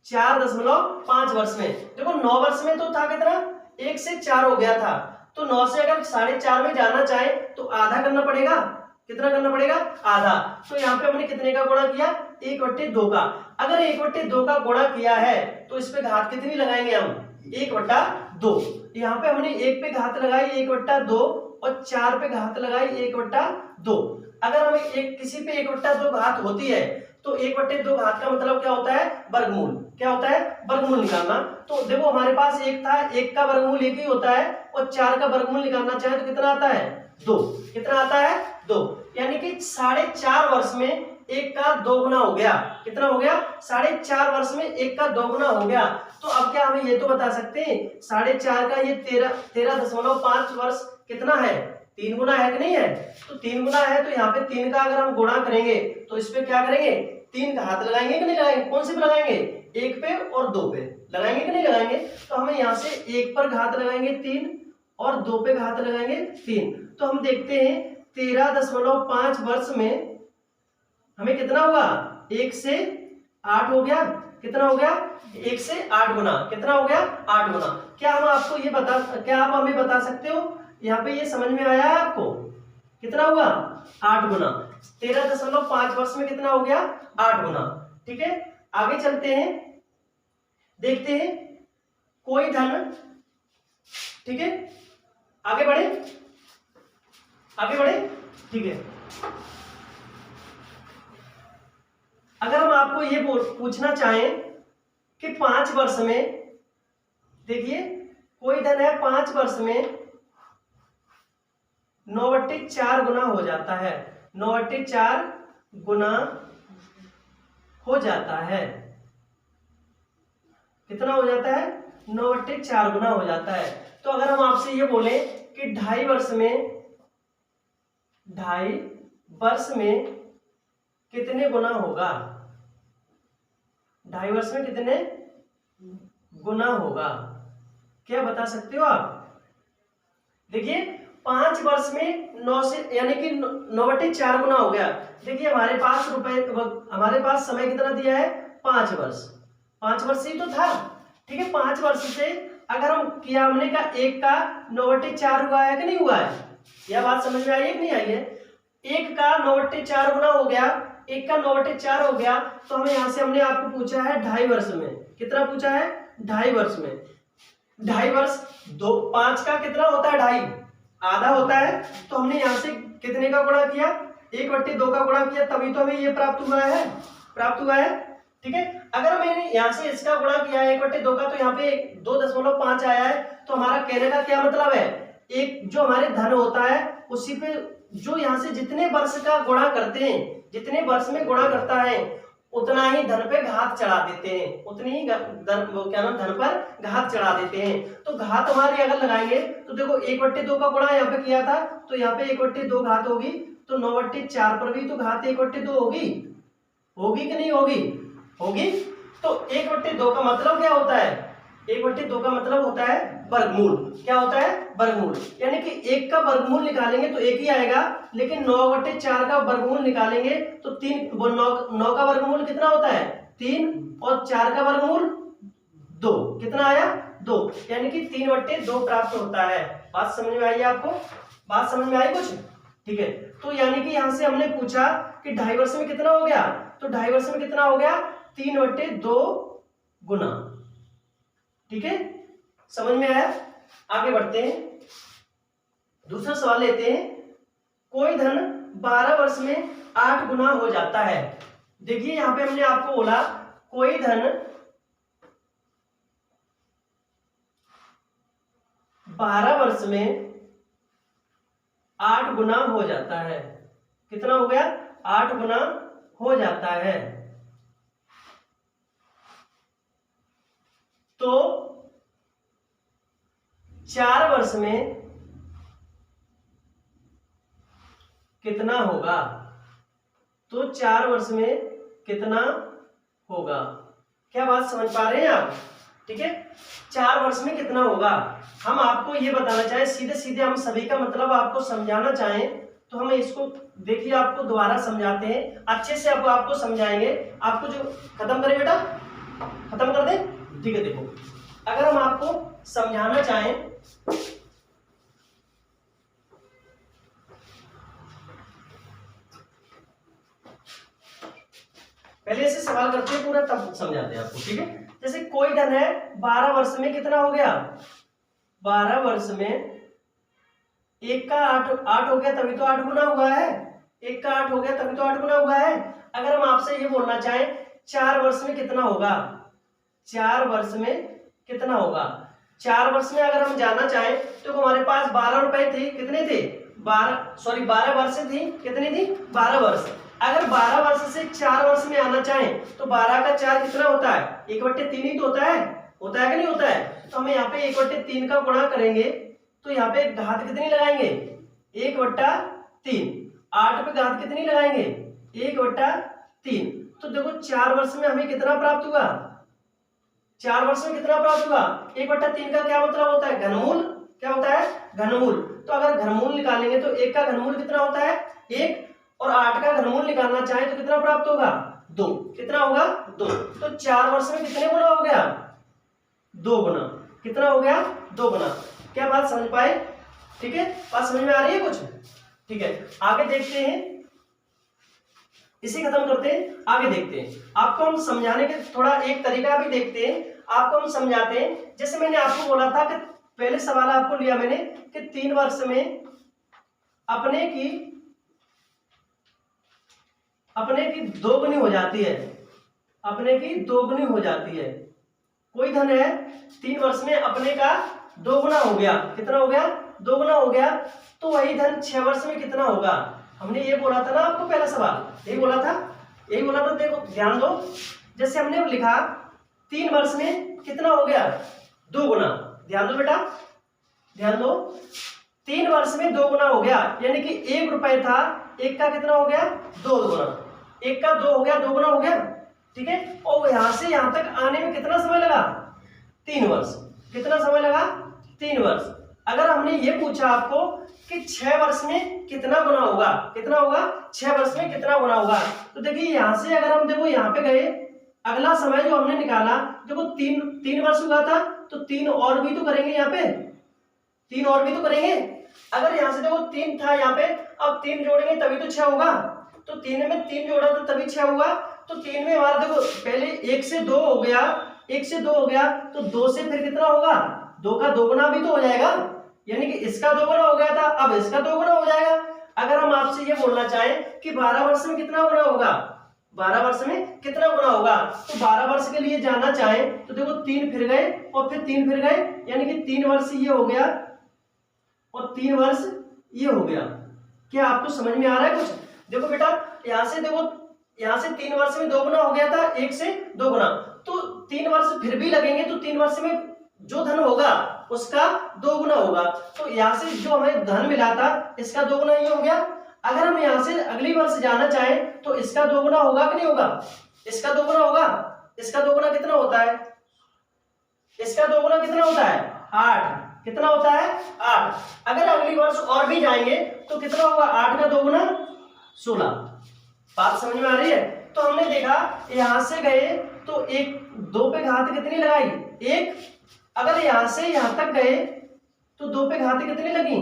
4.5 वर्ष में देखो 9 वर्ष में तो था कितना, 1 से 4 हो गया था। तो 9 से अगर 4.5 में जाना चाहे तो आधा करना पड़ेगा। कितना करना पड़ेगा, आधा। तो यहाँ पे हमने कितने का गुणा किया, 1/2 का। अगर 1/2 का गुणा किया है तो इस पे घात कितनी लगाएंगे हम, 1/2। यहाँ पे हमने 1 पे घात लगाई 1/2 और 4 पे घात लगाई 1/2। अगर हमें किसी पे 1/2 घात होती है तो 1/2 घात का मतलब क्या होता है, वर्गमूल। क्या होता है, वर्गमूल निकालना। तो देखो हमारे पास 1 था, 1 का वर्गमूल 1 ही होता है और 4 का वर्गमूल निकालना चाहे तो कितना आता है, 2। कितना आता है, 2। यानी कि 4.5 वर्ष में 1 का 2 गुना हो गया। कितना हो गया, 4.5 वर्ष में 1 का 2 गुना हो गया। तो अब क्या हमें ये तो बता सकते हैं 4.5 का ये 13.5 वर्ष कितना है, 3 गुना है कि नहीं है। तो 3 गुना है तो यहाँ पे 3 का अगर हम गुणा करेंगे तो इस पे क्या करेंगे, 3 का हाथ लगाएंगे कि नहीं लगाएंगे, कौन से पे लगाएंगे, 1 पे और 2 पे लगाएंगे कि नहीं लगाएंगे। तो हमें यहाँ से 1 पर घात लगाएंगे 3 और 2 पे घात लगाएंगे 3। तो हम देखते हैं 13.5 वर्ष में हमें कितना हुआ, 1 से 8 हो गया। कितना हो गया, 1 से 8 गुना। कितना हो गया, 8 गुना। क्या हम आपको ये क्या आप हमें बता सकते हो, यहाँ पे ये समझ में आया है आपको, कितना हुआ, 8 गुना। 13.5 वर्ष में कितना हो गया, 8 गुना। ठीक है, आगे चलते हैं, देखते हैं कोई धन। ठीक है, आगे बढ़े, आगे बढ़े। ठीक है, अगर हम आपको ये पूछना चाहें कि 5 वर्ष में, देखिए कोई धन है 5 वर्ष में 9/4 गुना हो जाता है, 9/4 गुना हो जाता है। कितना हो जाता है, 9/4 गुना हो जाता है। तो अगर हम आपसे ये बोलें कि 2.5 वर्ष में कितने गुना होगा, 2.5 वर्ष में कितने गुना होगा, क्या बता सकते हो आप। देखिए 5 वर्ष में 9 से यानी कि 9/4 गुना हो गया। देखिए हमारे पास समय कितना दिया है, 5 वर्ष। 5 वर्ष ही तो था। ठीक है, 5 वर्ष से अगर हम किया हमने का 1 का 9/4 हुआ है कि नहीं हुआ है, यह बात समझ में आई है कि नहीं आई है। 1 का 9/4 गुना हो गया, 1 का 9/4 हो गया। तो हमें यहाँ से हमने आपको पूछा है 2.5 वर्ष में, कितना पूछा है, 2.5 वर्ष में। 2.5 वर्ष 5 का कितना होता है, 2.5 आधा होता है। तो हमने यहाँ से कितने का गुणा किया, 1/2 का गुणा किया, तभी तो हमें ये प्राप्त हुआ है। ठीक है, अगर मैंने यहाँ से इसका गुणा किया है 1/2 का, तो यहाँ पे 2.5 आया है। तो हमारा कहने का क्या मतलब है, एक जो हमारे धन होता है उसी पे जो यहाँ से जितने वर्ष का गुणा करते हैं, जितने वर्ष में गुणा करता है उतना ही धन पे घात चढ़ा देते हैं, उतनी ही धन पर घात चढ़ा देते हैं। तो घात हमारी अगर लगाएंगे तो देखो 1/2 का गुणा यहाँ पे किया था, तो यहाँ पे 1/2 घात होगी। तो 9/4 पर भी तो घात 1/2 होगी कि नहीं होगी, होगी। तो 1/2 का मतलब क्या होता है, 1/2 का मतलब होता है वर्गमूल। क्या होता है? वर्गमूल। यानी कि 1 का वर्गमूल निकालेंगे तो 1 ही आएगा, लेकिन 9/4 का वर्गमूल निकालेंगे तो 3, वो 9 का वर्गमूल कितना होता है? 3, और 4 का वर्गमूल 2, कितना आया? 2, यानी कि 3/2 प्राप्त होता है। बात समझ में आई आपको? बात समझ में आई कुछ? ठीक है। तो यानी कि यहां से हमने पूछा कि 2.5 वर्ष में कितना हो गया, तो 2.5 वर्ष में कितना हो गया? 3/2 गुना। ठीक है, समझ में आया? आगे बढ़ते हैं, दूसरा सवाल लेते हैं। कोई धन 12 वर्ष में 8 गुना हो जाता है। देखिए यहां पे हमने आपको बोला कोई धन 12 वर्ष में 8 गुना हो जाता है। कितना हो गया? 8 गुना हो जाता है। तो 4 वर्ष में कितना होगा? तो 4 वर्ष में कितना होगा? क्या बात समझ पा रहे हैं आप? ठीक है, 4 वर्ष में कितना होगा? हम आपको ये बताना चाहें, सीधे सीधे हम सभी का मतलब आपको समझाना चाहें तो हम इसको देखिए, आपको दोबारा समझाते हैं, अच्छे से आपको समझाएंगे। आपको जो खत्म करें बेटा, खत्म कर दें। ठीक है, देखो अगर हम आपको समझाना चाहें, पहले से सवाल करते हैं पूरा, तब समझाते हैं आपको। ठीक है, जैसे कोई धन है 12 वर्ष में कितना हो गया? 12 वर्ष में 1 का 8 हो गया, तभी तो 8 गुना हुआ है। 1 का 8 हो गया तभी तो 8 गुना हुआ है। अगर हम आपसे ये बोलना चाहें 4 वर्ष में कितना होगा, 4 वर्ष में कितना होगा? 4 वर्ष में अगर हम जानना चाहें तो हमारे पास 12 रुपए थे, कितने थे? 12 वर्ष थी, कितनी थी? 12 वर्ष। अगर 12 वर्ष से 4 वर्ष में आना चाहें तो 12 का 4 कितना होता है? 1/3 ही तो होता है कि नहीं होता है? तो हम यहाँ पे 1/3 का गुणा करेंगे तो यहाँ पे घात कितनी लगाएंगे? 1/3। 8 पे घात कितनी लगाएंगे? 1/3। तो देखो 4 वर्ष में हमें कितना प्राप्त हुआ? 4 वर्ष में कितना प्राप्त हुआ? 1/3 का क्या मतलब होता है? घनमूल। क्या होता है? घनमूल। तो अगर घनमूल निकालेंगे तो 1 का घनमूल कितना होता है? 1, और 8 का घनमूल निकालना चाहे तो कितना प्राप्त होगा? 2। कितना होगा? 2। तो 4 वर्ष में कितने गुना हो गया? 2 गुना। कितना हो गया? 2 गुना। क्या बात समझ पाए? ठीक है, बात समझ में आ रही है कुछ? ठीक है, आगे देखते हैं, इसे खत्म करते हैं, आगे देखते हैं। आपको हम समझाने के थोड़ा एक तरीका भी देखते हैं, आपको हम समझाते हैं। जैसे मैंने आपको बोला था कि पहले सवाल आपको लिया मैंने कि 3 वर्ष में अपने की 2 गुनी हो जाती है। अपने की 2 गुनी हो जाती है। कोई धन है 3 वर्ष में अपने का 2 गुना हो गया। कितना हो गया? 2 गुना हो गया। तो वही धन 6 वर्ष में कितना होगा? हमने ये बोला था ना आपको, पहला सवाल यही बोला था। देखो ध्यान दो, जैसे हमने लिखा 3 वर्ष में कितना हो गया? 2 गुना। ध्यान दो बेटा, ध्यान दो, 3 वर्ष में 2 गुना हो गया, यानी कि 1 रुपए था, 1 का कितना हो गया? 2 गुना। 1 का 2 हो गया, 2 गुना हो गया। ठीक है, और यहां से यहां तक आने में कितना समय लगा? 3 वर्ष। कितना समय लगा? 3 वर्ष। अगर हमने ये पूछा आपको कि 6 वर्ष में कितना गुना होगा, कितना होगा? 6 वर्ष में कितना गुना होगा, तो देखिए यहां से अगर हम देखो यहाँ पे गए, अगला समय जो हमने निकाला, देखो 3 वर्ष हुआ था, तो 3 और भी तो करेंगे, यहाँ पे 3 और भी तो करेंगे। अगर यहाँ से देखो 3 था यहाँ पे, अब 3 जोड़ेंगे तभी तो 6 होगा। तो 3 में 3 जोड़ा तो तभी 6 हुआ। तो 3 में हमारा देखो पहले 1 से 2 हो गया, 1 से 2 हो गया, तो 2 से फिर कितना होगा? 2 का 2 गुना भी तो हो जाएगा, यानी कि इसका 2 गुना हो गया था, अब इसका 2 गुना हो जाएगा। अगर हम आपसे ये बोलना चाहें कि 12 वर्ष में कितना गुना होगा, 12 वर्ष में कितना गुना होगा, तो 12 वर्ष के लिए जानना चाहें तो देखो 3 फिर गए और फिर 3 फिर गए, यानी कि 3 वर्ष ये हो गया और 3 वर्ष ये हो गया। क्या आपको समझ में आ रहा है कुछ? देखो बेटा, यहाँ से देखो, यहाँ से 3 वर्ष में 2 गुना हो गया था, 1 से 2 गुना, तो 3 वर्ष फिर भी लगेंगे, तो 3 वर्ष में जो धन होगा उसका 2 गुना होगा। तो यहाँ से जो हमें धन मिला था इसका 2 गुना ये हो गया। अगर हम यहाँ से अगली वर्ष जाना चाहें तो इसका 2 गुना होगा कि नहीं होगा? इसका 2 गुना होगा। इसका 2 गुना कितना होता है? इसका 2 गुना कितना होता है 8, कितना होता है 8। अगर अगली वर्ष और भी जाएंगे तो कितना होगा 8 का 2 गुना 16। बात समझ में आ रही है। तो हमने देखा यहां से गए तो एक 2 पे घात कितनी लगाई 1, अगर यहां से यहां तक गए तो 2 पे घातें कितनी लगी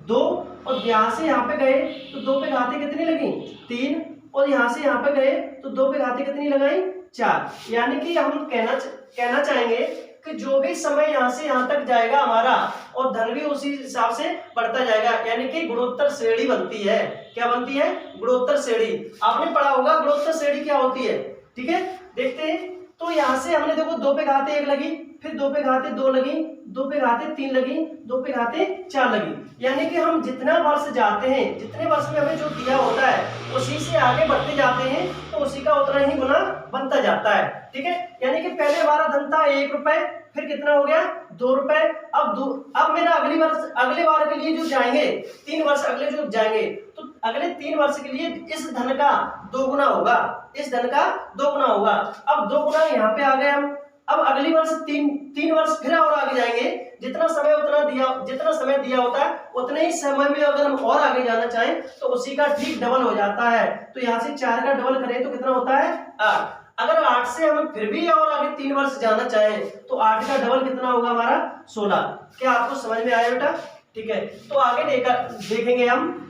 2, और यहां से यहां पे गए तो 2 पे घातें कितनी लगी 3, और यहां से यहां पे गए तो 2 पे घातें कितनी लगाई 4। यानी कि हम कहना चाहेंगे कि जो भी समय यहां से यहां तक जाएगा हमारा, और धन भी उसी हिसाब से बढ़ता जाएगा, यानी कि गुणोत्तर श्रेणी बनती है। क्या बनती है गुणोत्तर श्रेणी। आपने पढ़ा होगा गुणोत्तर श्रेणी क्या होती है, ठीक है। देखते हैं। तो यहां से हमने देखो 2 पे घातें 1 लगी, फिर 2 पे घातें 2 लगी, 2 पे घातें 3 लगी, 2 पे घातें 4 लगी। यानी कि हम जितना वर्ष जाते हैं, जितने वर्ष में हमें जो दिया होता है उसी से आगे बढ़ते जाते हैं, तो उसी का उतना ही गुना बनता जाता है, ठीक है। यानी कि पहले हमारा धन था 1 रुपए, फिर कितना हो गया 2 रुपए। अब मेरा अगले बार के लिए जो जाएंगे 3 वर्ष अगले जो जाएंगे, तो अगले 3 वर्ष के लिए इस धन का 2 गुना होगा, इस धन का 2 गुना होगा। अब 2 गुना यहाँ पे आ गए हम। अब अगली वर्ष 3 वर्ष फिर और आगे जाएंगे, जितना समय दिया होता है उतने ही समय में अगर हम और आगे जाना चाहें तो उसी का ठीक डबल हो जाता है। तो यहाँ से 4 का डबल करें तो कितना होता है 8। अगर 8 से हम फिर भी और आगे 3 वर्ष जाना चाहें तो 8 का डबल कितना होगा हमारा 16। क्या आपको समझ में आया बेटा, ठीक है। तो आगे देखेंगे हम,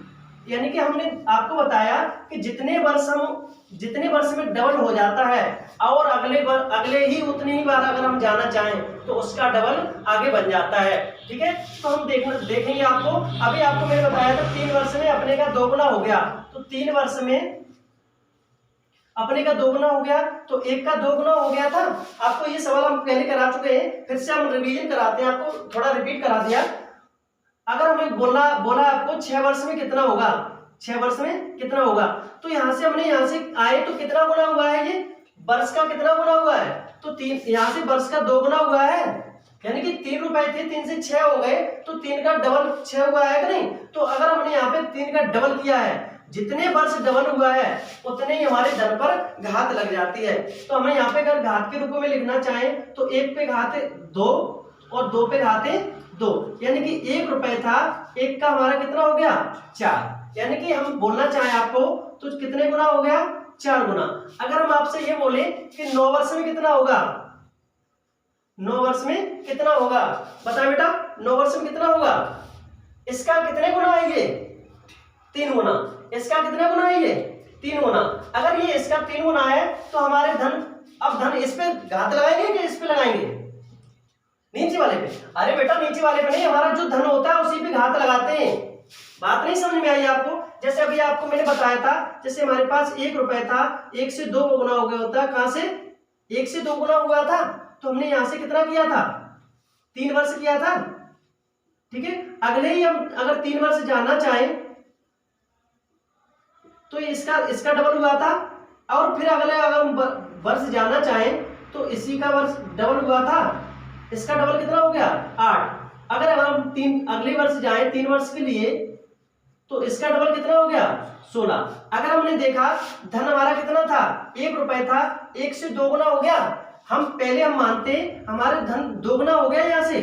यानी कि हमने आपको बताया कि जितने वर्ष में डबल हो जाता है और अगले ही उतनी ही बार अगर हम जाना चाहें तो उसका डबल आगे बन जाता है, ठीक है। तो हम देखेंगे आपको, अभी आपको मैंने बताया था 3 वर्ष में अपने का 2 गुना हो गया, तो 3 वर्ष में अपने का 2 गुना हो गया, तो 1 का 2 गुना हो गया था। आपको ये सवाल हम पहले करा चुके हैं, फिर से हम रिवीजन कराते हैं, आपको थोड़ा रिपीट करा दिया। अगर हमें बोला आपको 6 वर्ष में कितना होगा, 6 वर्ष में कितना होगा, तो यहाँ से आए तो कितना गुना हुआ है, ये वर्ष का कितना गुना हुआ है, तो 3, यहाँ से वर्ष का 2 गुना हुआ है, यानी कि 3 रुपए थे, 3 से 6 हो गए, तो 3 का डबल 6 हुआ है कि नहीं। तो अगर हमने यहाँ पे 3 का डबल किया है, जितने वर्ष डबल हुआ है उतने ही हमारे धन पर घात लग जाती है। तो हमें यहाँ पे अगर घात के रूप में लिखना चाहें तो 1 पे घात 2 और 2 पे घाते 2, यानी कि 1 रुपए था, 1 का हमारा कितना हो गया 4, यानी कि हम बोलना चाहें आपको तो कितने गुना हो गया 4 गुना। अगर हम आपसे ये बोले कि 9 वर्ष में कितना होगा, 9 वर्ष में कितना होगा, बताए बेटा 9 वर्ष में कितना होगा, इसका कितने गुना है ये 3 गुना, इसका कितना गुना है ये 3 गुना। अगर ये इसका 3 गुना है तो हमारे धन इस पे घात लगाएंगे कि इस पे लगाएंगे, नीचे वाले पे। अरे बेटा नीचे वाले पे नहीं, हमारा जो धन होता है उसी पे घात लगाते हैं। बात नहीं समझ में आई आपको। जैसे अभी आपको मैंने बताया था, जैसे हमारे पास 1 रुपए था, 1 से 2 गुना हो गया होता, कहां से 1 से 2 गुना हुआ था, तो हमने यहां से कितना किया था 3 वर्ष किया था, ठीक है। अगले ही हम अगर 3 वर्ष जाना चाहें तो इसका डबल हुआ था, और फिर अगले अगर हम वर्ष जाना चाहें तो इसी का वर्ष डबल हुआ था, इसका डबल कितना हो गया 8। अगर हम अगले वर्ष जाएं 3 वर्ष के लिए तो इसका डबल कितना हो गया 16। अगर हमने देखा धन हमारा कितना था 1 रुपए था, 1 से 2 गुना हो गया, हम मानते हमारे धन 2 गुना हो गया, यहाँ से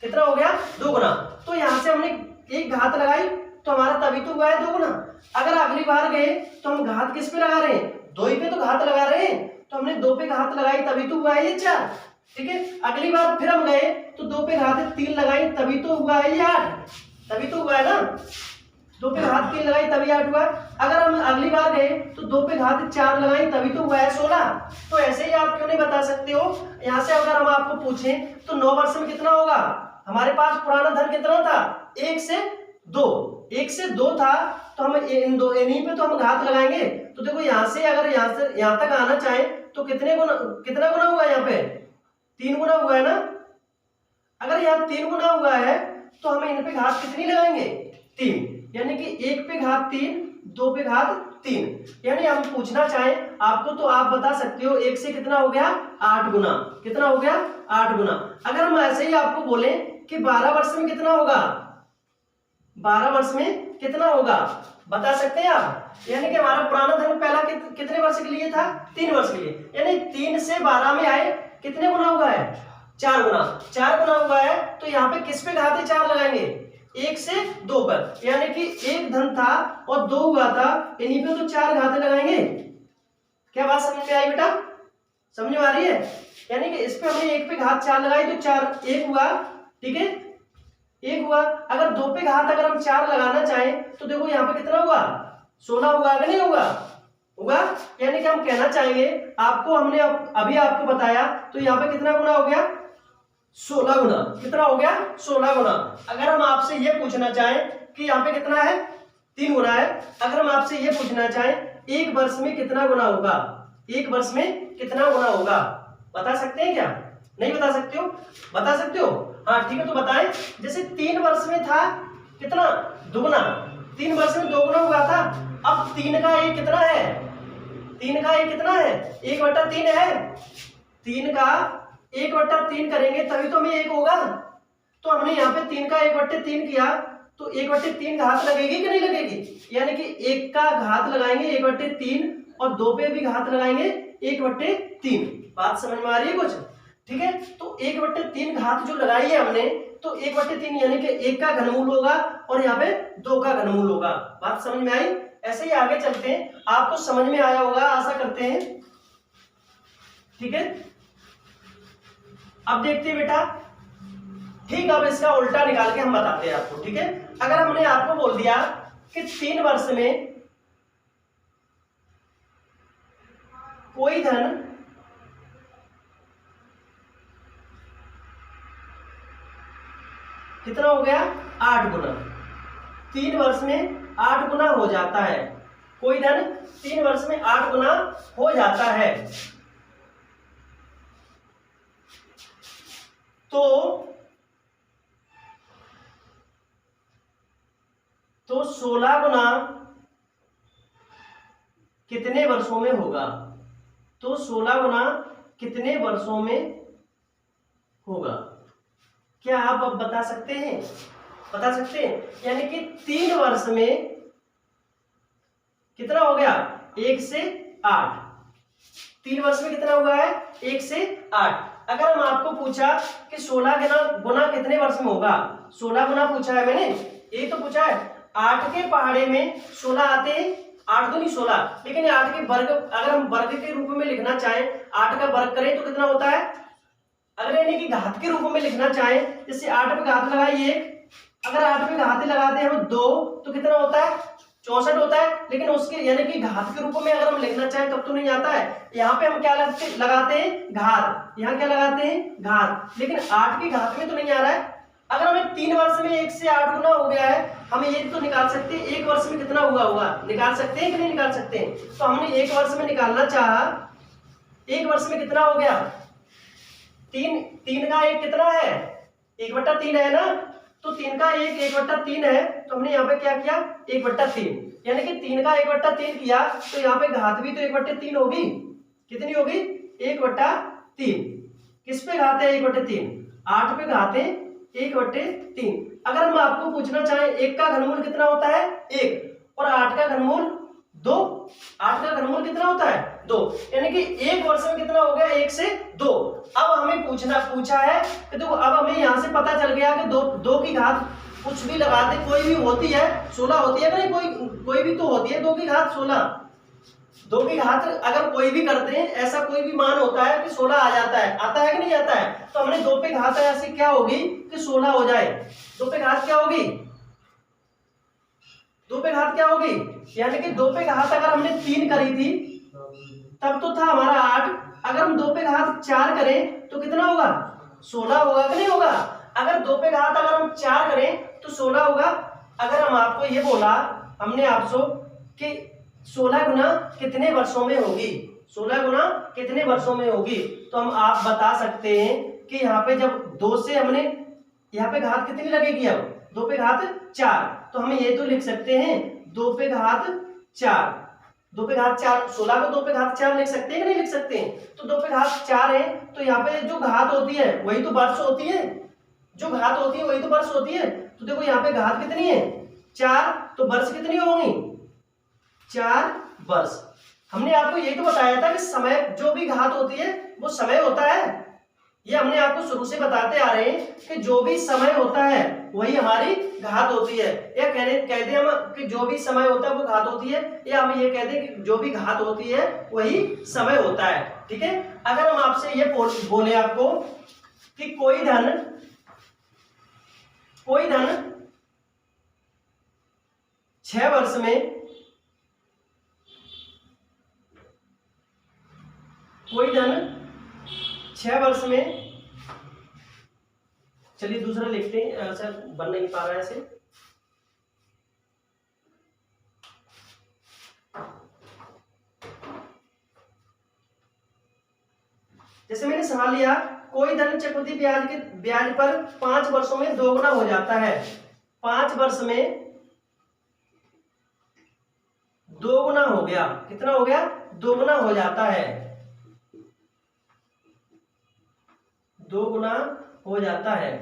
कितना हो गया 2 गुना, तो यहाँ से हमने एक घात लगाई तो हमारा तभी तो हुआ है 2 गुना। अगर अगली बार गए तो हम घात किस पे लगा रहे हैं, 2 ही पे तो घात लगा रहे हैं, तो हमने 2 पे घात लगाई तभी तो हुआ है ये 4, ठीक है। अगली बार फिर हम गए तो 2 पे घात 3 लगाई तभी तो हुआ है ये 8, तभी तो हुआ है ना, 2 पे घात 3 लगाई तभी 8 हुआ। अगर हम अगली बार गए तो 2 पे घात 4 लगाई तभी तो हुआ है 16। तो ऐसे ही आप क्यों नहीं बता सकते हो। यहाँ से अगर हम आपको पूछें तो 9 वर्ष में कितना होगा, हमारे पास पुराना धन कितना था 1 से 2 था, तो हम इन्हीं पे तो हम घात लगाएंगे। तो देखो यहाँ से अगर यहाँ तक आना चाहे तो कितना गुना हुआ, यहाँ पे 3 गुना हुआ है ना। अगर यहाँ 3 गुना हुआ है तो हम इन पे घात कितनी लगाएंगे 3, यानी कि 1 पे घात 3, 2 पे घात 3। यानी हम पूछना चाहें आपको तो आप बता सकते हो 1 से कितना हो गया 8 गुना, कितना हो गया 8 गुना। अगर हम ऐसे ही आपको बोले कि 12 वर्ष में कितना होगा, 12 वर्ष में कितना होगा बता सकते हैं आप। यानी कि हमारा पुराना धन पहला कितने वर्ष के लिए था 3 वर्ष के लिए, यानी 3 से 12 में आए कितने गुना हुआ है 4 गुना, 4 गुना हुआ है तो यहाँ पे किस पे घाते 4 लगाएंगे, 1 से 2 पर, यानी कि एक धन था और 2 हुआ था, इन्हीं पे तो 4 घाते लगाएंगे। क्या बात समझ में आई बेटा, समझ में आ रही है? यानी कि इस पे हमने 1 पे घात 4 लगाई तो 4 1 हुआ, ठीक है, 1 हुआ। अगर 2 पे घात अगर हम 4 लगाना चाहें तो देखो यहाँ पे कितना हुआ, 16 हुआ कि नहीं हुआ, होगा। यानी कि हम कहना चाहेंगे, आपको हमने अभी आपको बताया तो यहाँ पे कितना गुना हो गया, 16 गुना। कितना हो गया, 16 गुना। अगर हम आपसे ये पूछना चाहें कि यहाँ पे कितना है, 3 गुना है। अगर हम आपसे ये पूछना चाहें एक वर्ष में कितना गुना होगा, एक वर्ष में कितना गुना होगा, बता सकते हैं क्या, नहीं बता सकते हो, बता सकते हो, हाँ ठीक है तो बताएं। जैसे 3 वर्ष में था कितना, दुगुना, 3 वर्ष में 2 गुना हुआ था। अब 3 का 1 कितना है, 3 का 1 कितना है, 1/3 है। 3 का 1/3 करेंगे तभी तो हमें 1 होगा। तो हमने यहाँ पे 3 का 1/3 किया तो 1/3 घात लगेगी कि नहीं लगेगी, यानी कि 1 का घात लगाएंगे 1/3 और 2 पे भी घात लगाएंगे 1/3। बात समझ में आ रही है कुछ, ठीक है। तो 1/3 घात जो लगाई है हमने, तो 1/3 यानी कि 1 का घनमूल होगा और यहाँ पे 2 का घनमूल होगा। बात समझ में आई? ऐसे ही आगे चलते हैं, आपको समझ में आया होगा आशा करते हैं, ठीक है। अब देखते हैं बेटा, ठीक, अब इसका उल्टा निकाल के हम बताते हैं आपको, ठीक है। अगर हमने आपको बोल दिया कि 3 वर्ष में कोई धन कितना हो गया, 8 गुना, 3 वर्ष में 8 गुना हो जाता है, कोई धन 3 वर्ष में 8 गुना हो जाता है, तो 16 गुना कितने वर्षों में होगा, तो 16 गुना कितने वर्षों में होगा, क्या आप अब बता सकते हैं, बता सकते हैं? यानी कि 3 वर्ष में कितना हो गया, 1 से 8, 3 वर्ष में कितना हुआ है, 1 से 8। अगर हम आपको पूछा कि 16 गुना कितने वर्ष में होगा, 16 गुना पूछा है मैंने, ये तो पूछा है, 8 के पहाड़े में 16 आते हैं, 8 दूनी 16, लेकिन 8 के वर्ग अगर हम वर्ग के रूप में लिखना चाहें, 8 का वर्ग करें तो कितना होता है, अगर यानी कि घात के रूप में लिखना चाहें, जैसे 8 पे घात लगाई 1, अगर 8 पे घात लगाते हैं हम 2 तो कितना होता है, 64 होता है। लेकिन उसके यानी कि घात के रूप में अगर हम लिखना चाहें तब तो नहीं आता है। यहाँ पे हम क्या लगाते हैं, घात, यहाँ क्या लगाते हैं, घात, लेकिन 8 की घात में तो नहीं आ रहा है। अगर हमें 3 वर्ष में 1 से 8 गुना हो गया है, हमें ये तो निकाल सकते हैं 1 वर्ष में कितना हुआ होगा, निकाल सकते हैं कि नहीं निकाल सकते हैं? तो हमने 1 वर्ष में निकालना चाहा, 1 वर्ष में कितना हो गया, 3 का 1 कितना है, 1/3 है ना, तो 3 का 1 1/3 है, तो हमने यहाँ पे क्या किया, 1/3, यानी कि 3 का 1/3 किया तो यहाँ पे घात भी तो 1/3 होगी, कितनी होगी, 1/3। किस पे घात है, 1/3, 8 पे घात है 1/3। अगर हम आपको पूछना चाहें 1 का घनमूल कितना होता है, 1, और 8 का घनमूल 2, 8 का घनमूल कितना होता है, 2, यानी कि 1 वर्ष में कितना हो गया, 1 से 2। अब हमें पूछा है कि देखो, अब हमें यहाँ से पता चल गया कि 2 की घात कुछ भी लगा दे, कोई भी होती है, 16 होती है कि नहीं, कोई भी तो होती है 2 की घात 16, 2 की घात अगर कोई भी करते हैं, ऐसा कोई भी मान होता है कि 16 आ जाता है, आता है कि नहीं आता है? तो हमने 2 पे घात ऐसी क्या होगी कि 16 हो जाए, 2 पे घात क्या होगी, 2 पे घात क्या होगी, यानी कि 2 पे घात अगर हमने 3 करी थी तब तो था हमारा 8, अगर हम 2 पे घात 4 करें तो कितना होगा, 16 होगा कि नहीं होगा? अगर 2 पे घात अगर हम 4 करें तो 16 होगा। अगर हम आपको ये बोला हमने आपसे कि 16 गुना कितने वर्षों में होगी, 16 गुना कितने वर्षों में होगी, तो हम आप बता सकते हैं कि यहाँ पे जब 2 से हमने यहाँ पे घात कितनी लगेगी, अब 2 पे घात 4, तो हम ये तो लिख सकते हैं 2 पे घात 4, 2 पे घात 4, 16 को 2 पे घात 4 लिख सकते हैं कि नहीं लिख सकते हैं? तो 2 पे घात 4 है, तो यहाँ पे जो घात होती है वही तो वर्ष होती है, जो घात होती है वही तो वर्ष होती है। तो देखो यहाँ पे घात कितनी है, 4, तो वर्ष कितनी होंगी, 4 वर्ष। हमने आपको यही तो बताया था कि समय जो भी घात होती है वो समय होता है, ये हमने आपको शुरू से बताते आ रहे हैं कि जो भी समय होता है वही हमारी घात होती है, या कहते हैं हम कि जो भी समय होता है वो घात होती है, या हम ये कहते हैं कि जो भी घात होती है वही समय होता है। ठीक है, अगर हम आपसे ये बोले आपको कि कोई धन 6 वर्ष में, कोई धन 6 वर्ष में, चलिए दूसरा लिखते हैं, अच्छा बन नहीं पा रहा है ऐसे। जैसे मैंने सवाल लिया, कोई धन चक्रवृद्धि ब्याज पर 5 वर्षों में दोगुना हो जाता है, 5 वर्ष में दोगुना हो गया, कितना हो गया, दोगुना हो जाता है, दोगुना हो जाता है।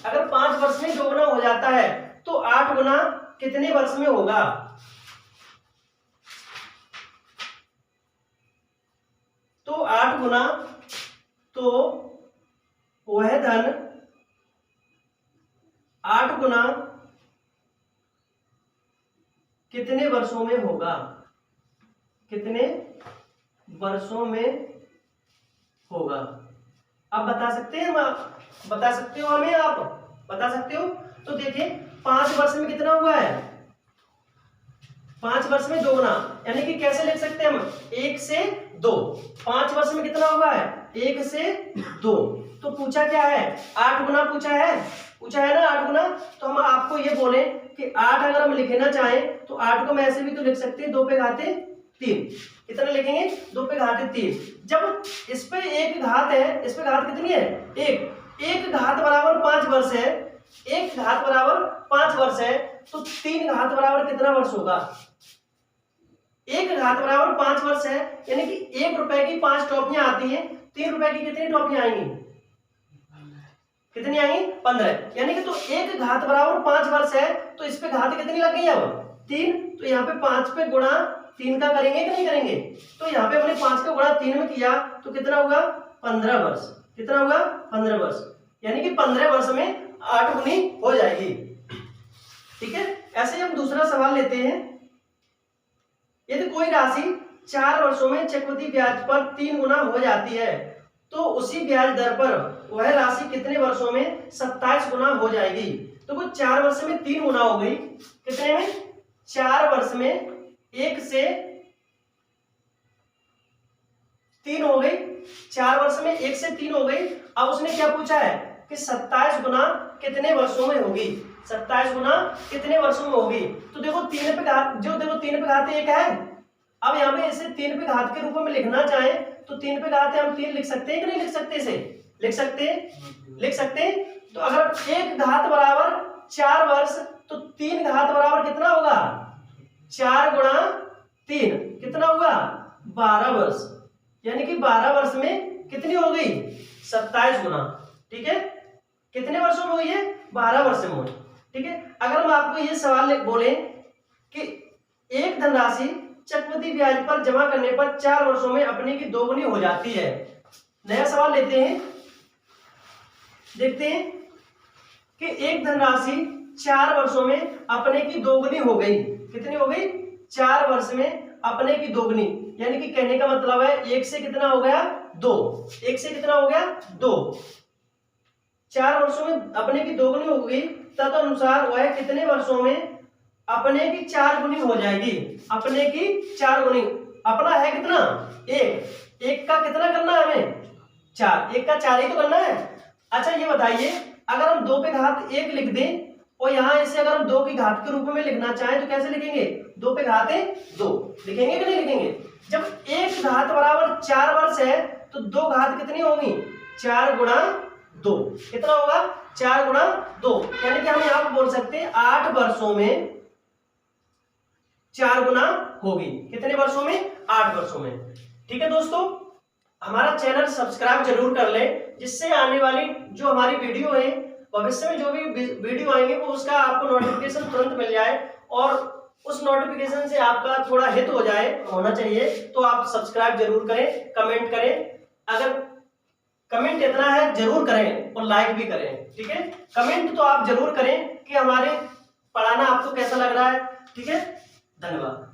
अगर 5 वर्ष में दोगुना हो जाता है तो 8 गुना कितने वर्ष में होगा? तो 8 गुना, तो वह धन 8 गुना कितने वर्षों में होगा? कितने वर्षों में होगा? आप बता सकते हैं, बता सकते हो हमें, आप बता सकते हो? तो देखिए 5 वर्ष में कितना हुआ है, 5 वर्ष में दोगुना, यानी कि कैसे लिख सकते हैं हम, 1 से 2। 5 वर्ष में कितना हुआ है, 1 से 2। तो पूछा क्या है, 8 गुना पूछा है ना, 8 गुना। तो हम आपको ये बोले कि 8 अगर हम लिखना चाहें तो 8 को हम ऐसे भी तो लिख सकते हैं 2 पे घाते 3। कितना लिखेंगे, 2 पे घाते 3। जब इस पे एक घात है, इस पे घात कितनी है, 1 घात बराबर 5 वर्ष है, 1 घात बराबर 5 वर्ष है, तो 3 घात बराबर कितना वर्ष होगा? 1 घात बराबर 5 वर्ष है, यानी कि 1 रुपए की 5 टॉफियां आती हैं, 3 रुपए की कितनी टॉफियां आएंगी, कितनी आएंगी, 15। यानी कि तो 1 घात बराबर 5 वर्ष है, तो इस पे घात कितनी लग गई अब, 3। तो यहाँ पे 5 पे गुणा 3 का करेंगे कि नहीं करेंगे? तो यहाँ पे हमने 5 का गुणा 3 में किया तो कितना होगा, 15 वर्ष। कितना होगा, 15 वर्ष, यानी कि 15 वर्ष में 8 गुनी हो जाएगी। ठीक है, ऐसे हम दूसरा सवाल लेते हैं। यदि कोई राशि 4 वर्षों में चक्रवृद्धि ब्याज पर 3 गुना हो जाती है तो उसी ब्याज दर पर वह राशि कितने वर्षों में 27 गुना हो जाएगी? तो वो 4 वर्ष में 3 गुना हो गई, कितने में, 4 वर्ष में 1 से 3 हो गई, 4 वर्ष में 1 से 3 हो गई। अब उसने क्या पूछा है कि 27 गुना कितने वर्षों में होगी, 27 गुना कितने वर्षों में होगी? तो देखो 3 पे घात, जो देखो 3 पे घात 1 है। अब यहाँ पे इसे 3 पे घात के रूप में लिखना चाहे तो 3 पे घात हम 3 लिख सकते हैं कि नहीं लिख सकते? इसे लिख सकते हैं, लिख सकते हैं। तो अगर 1 घात बराबर 4 वर्ष तो 3 घात बराबर कितना होगा, 4 गुणा 3 कितना होगा, 12 वर्ष, यानी कि 12 वर्ष में कितनी हो गई, 27 गुना। ठीक है, कितने वर्षों में हुई है, 12 वर्ष में हुई। ठीक है, अगर हम आपको ये सवाल बोले कि एक धनराशि चक्रवृद्धि ब्याज पर जमा करने पर 4 वर्षों में अपने की दोगुनी हो जाती है। नया सवाल लेते हैं, देखते हैं कि एक धनराशि 4 वर्षों में अपने की दोगुनी हो गई, कितनी हो गई, 4 वर्ष में अपने की दोगुनी, यानी कि कहने का मतलब है 1 से कितना हो गया, 2, 1 से कितना हो गया, 2। 4 वर्षों में अपने की दोगुनी हो गई, तदनुसार वह कितने वर्षों में अपने की 4 गुनी हो जाएगी, अपने की 4 गुनी। अपना है कितना, 1 का कितना करना है हमें, 4, 1 का 4 ही तो करना है। अच्छा ये बताइए, अगर हम 2 पे घात 1 लिख दें और यहाँ इसे अगर हम 2 की घात के रूप में लिखना चाहें तो कैसे लिखेंगे, 2 पे घात 2 लिखेंगे कि नहीं लिखेंगे? जब 1 घात बराबर 4 वर्ष है तो 2 घात कितनी होगी, 4 गुणा 2, कितना होगा, 4 गुणा 2, यानी कि हम यहाँ पर बोल सकते हैं 8 वर्षों में 4 गुना होगी। कितने वर्षों में, 8 वर्षों में। ठीक है दोस्तों, हमारा चैनल सब्सक्राइब जरूर कर लें, जिससे आने वाली जो हमारी वीडियो है, भविष्य में जो भी वीडियो आएंगे वो उसका आपको नोटिफिकेशन तुरंत मिल जाए और उस नोटिफिकेशन से आपका थोड़ा हित हो जाए, होना चाहिए। तो आप सब्सक्राइब जरूर करें, कमेंट करें। अगर कमेंट इतना है जरूर करें और लाइक भी करें, ठीक है। कमेंट तो आप जरूर करें कि हमारे पढ़ाना आपको कैसा लग रहा है, ठीक है। धन्यवाद।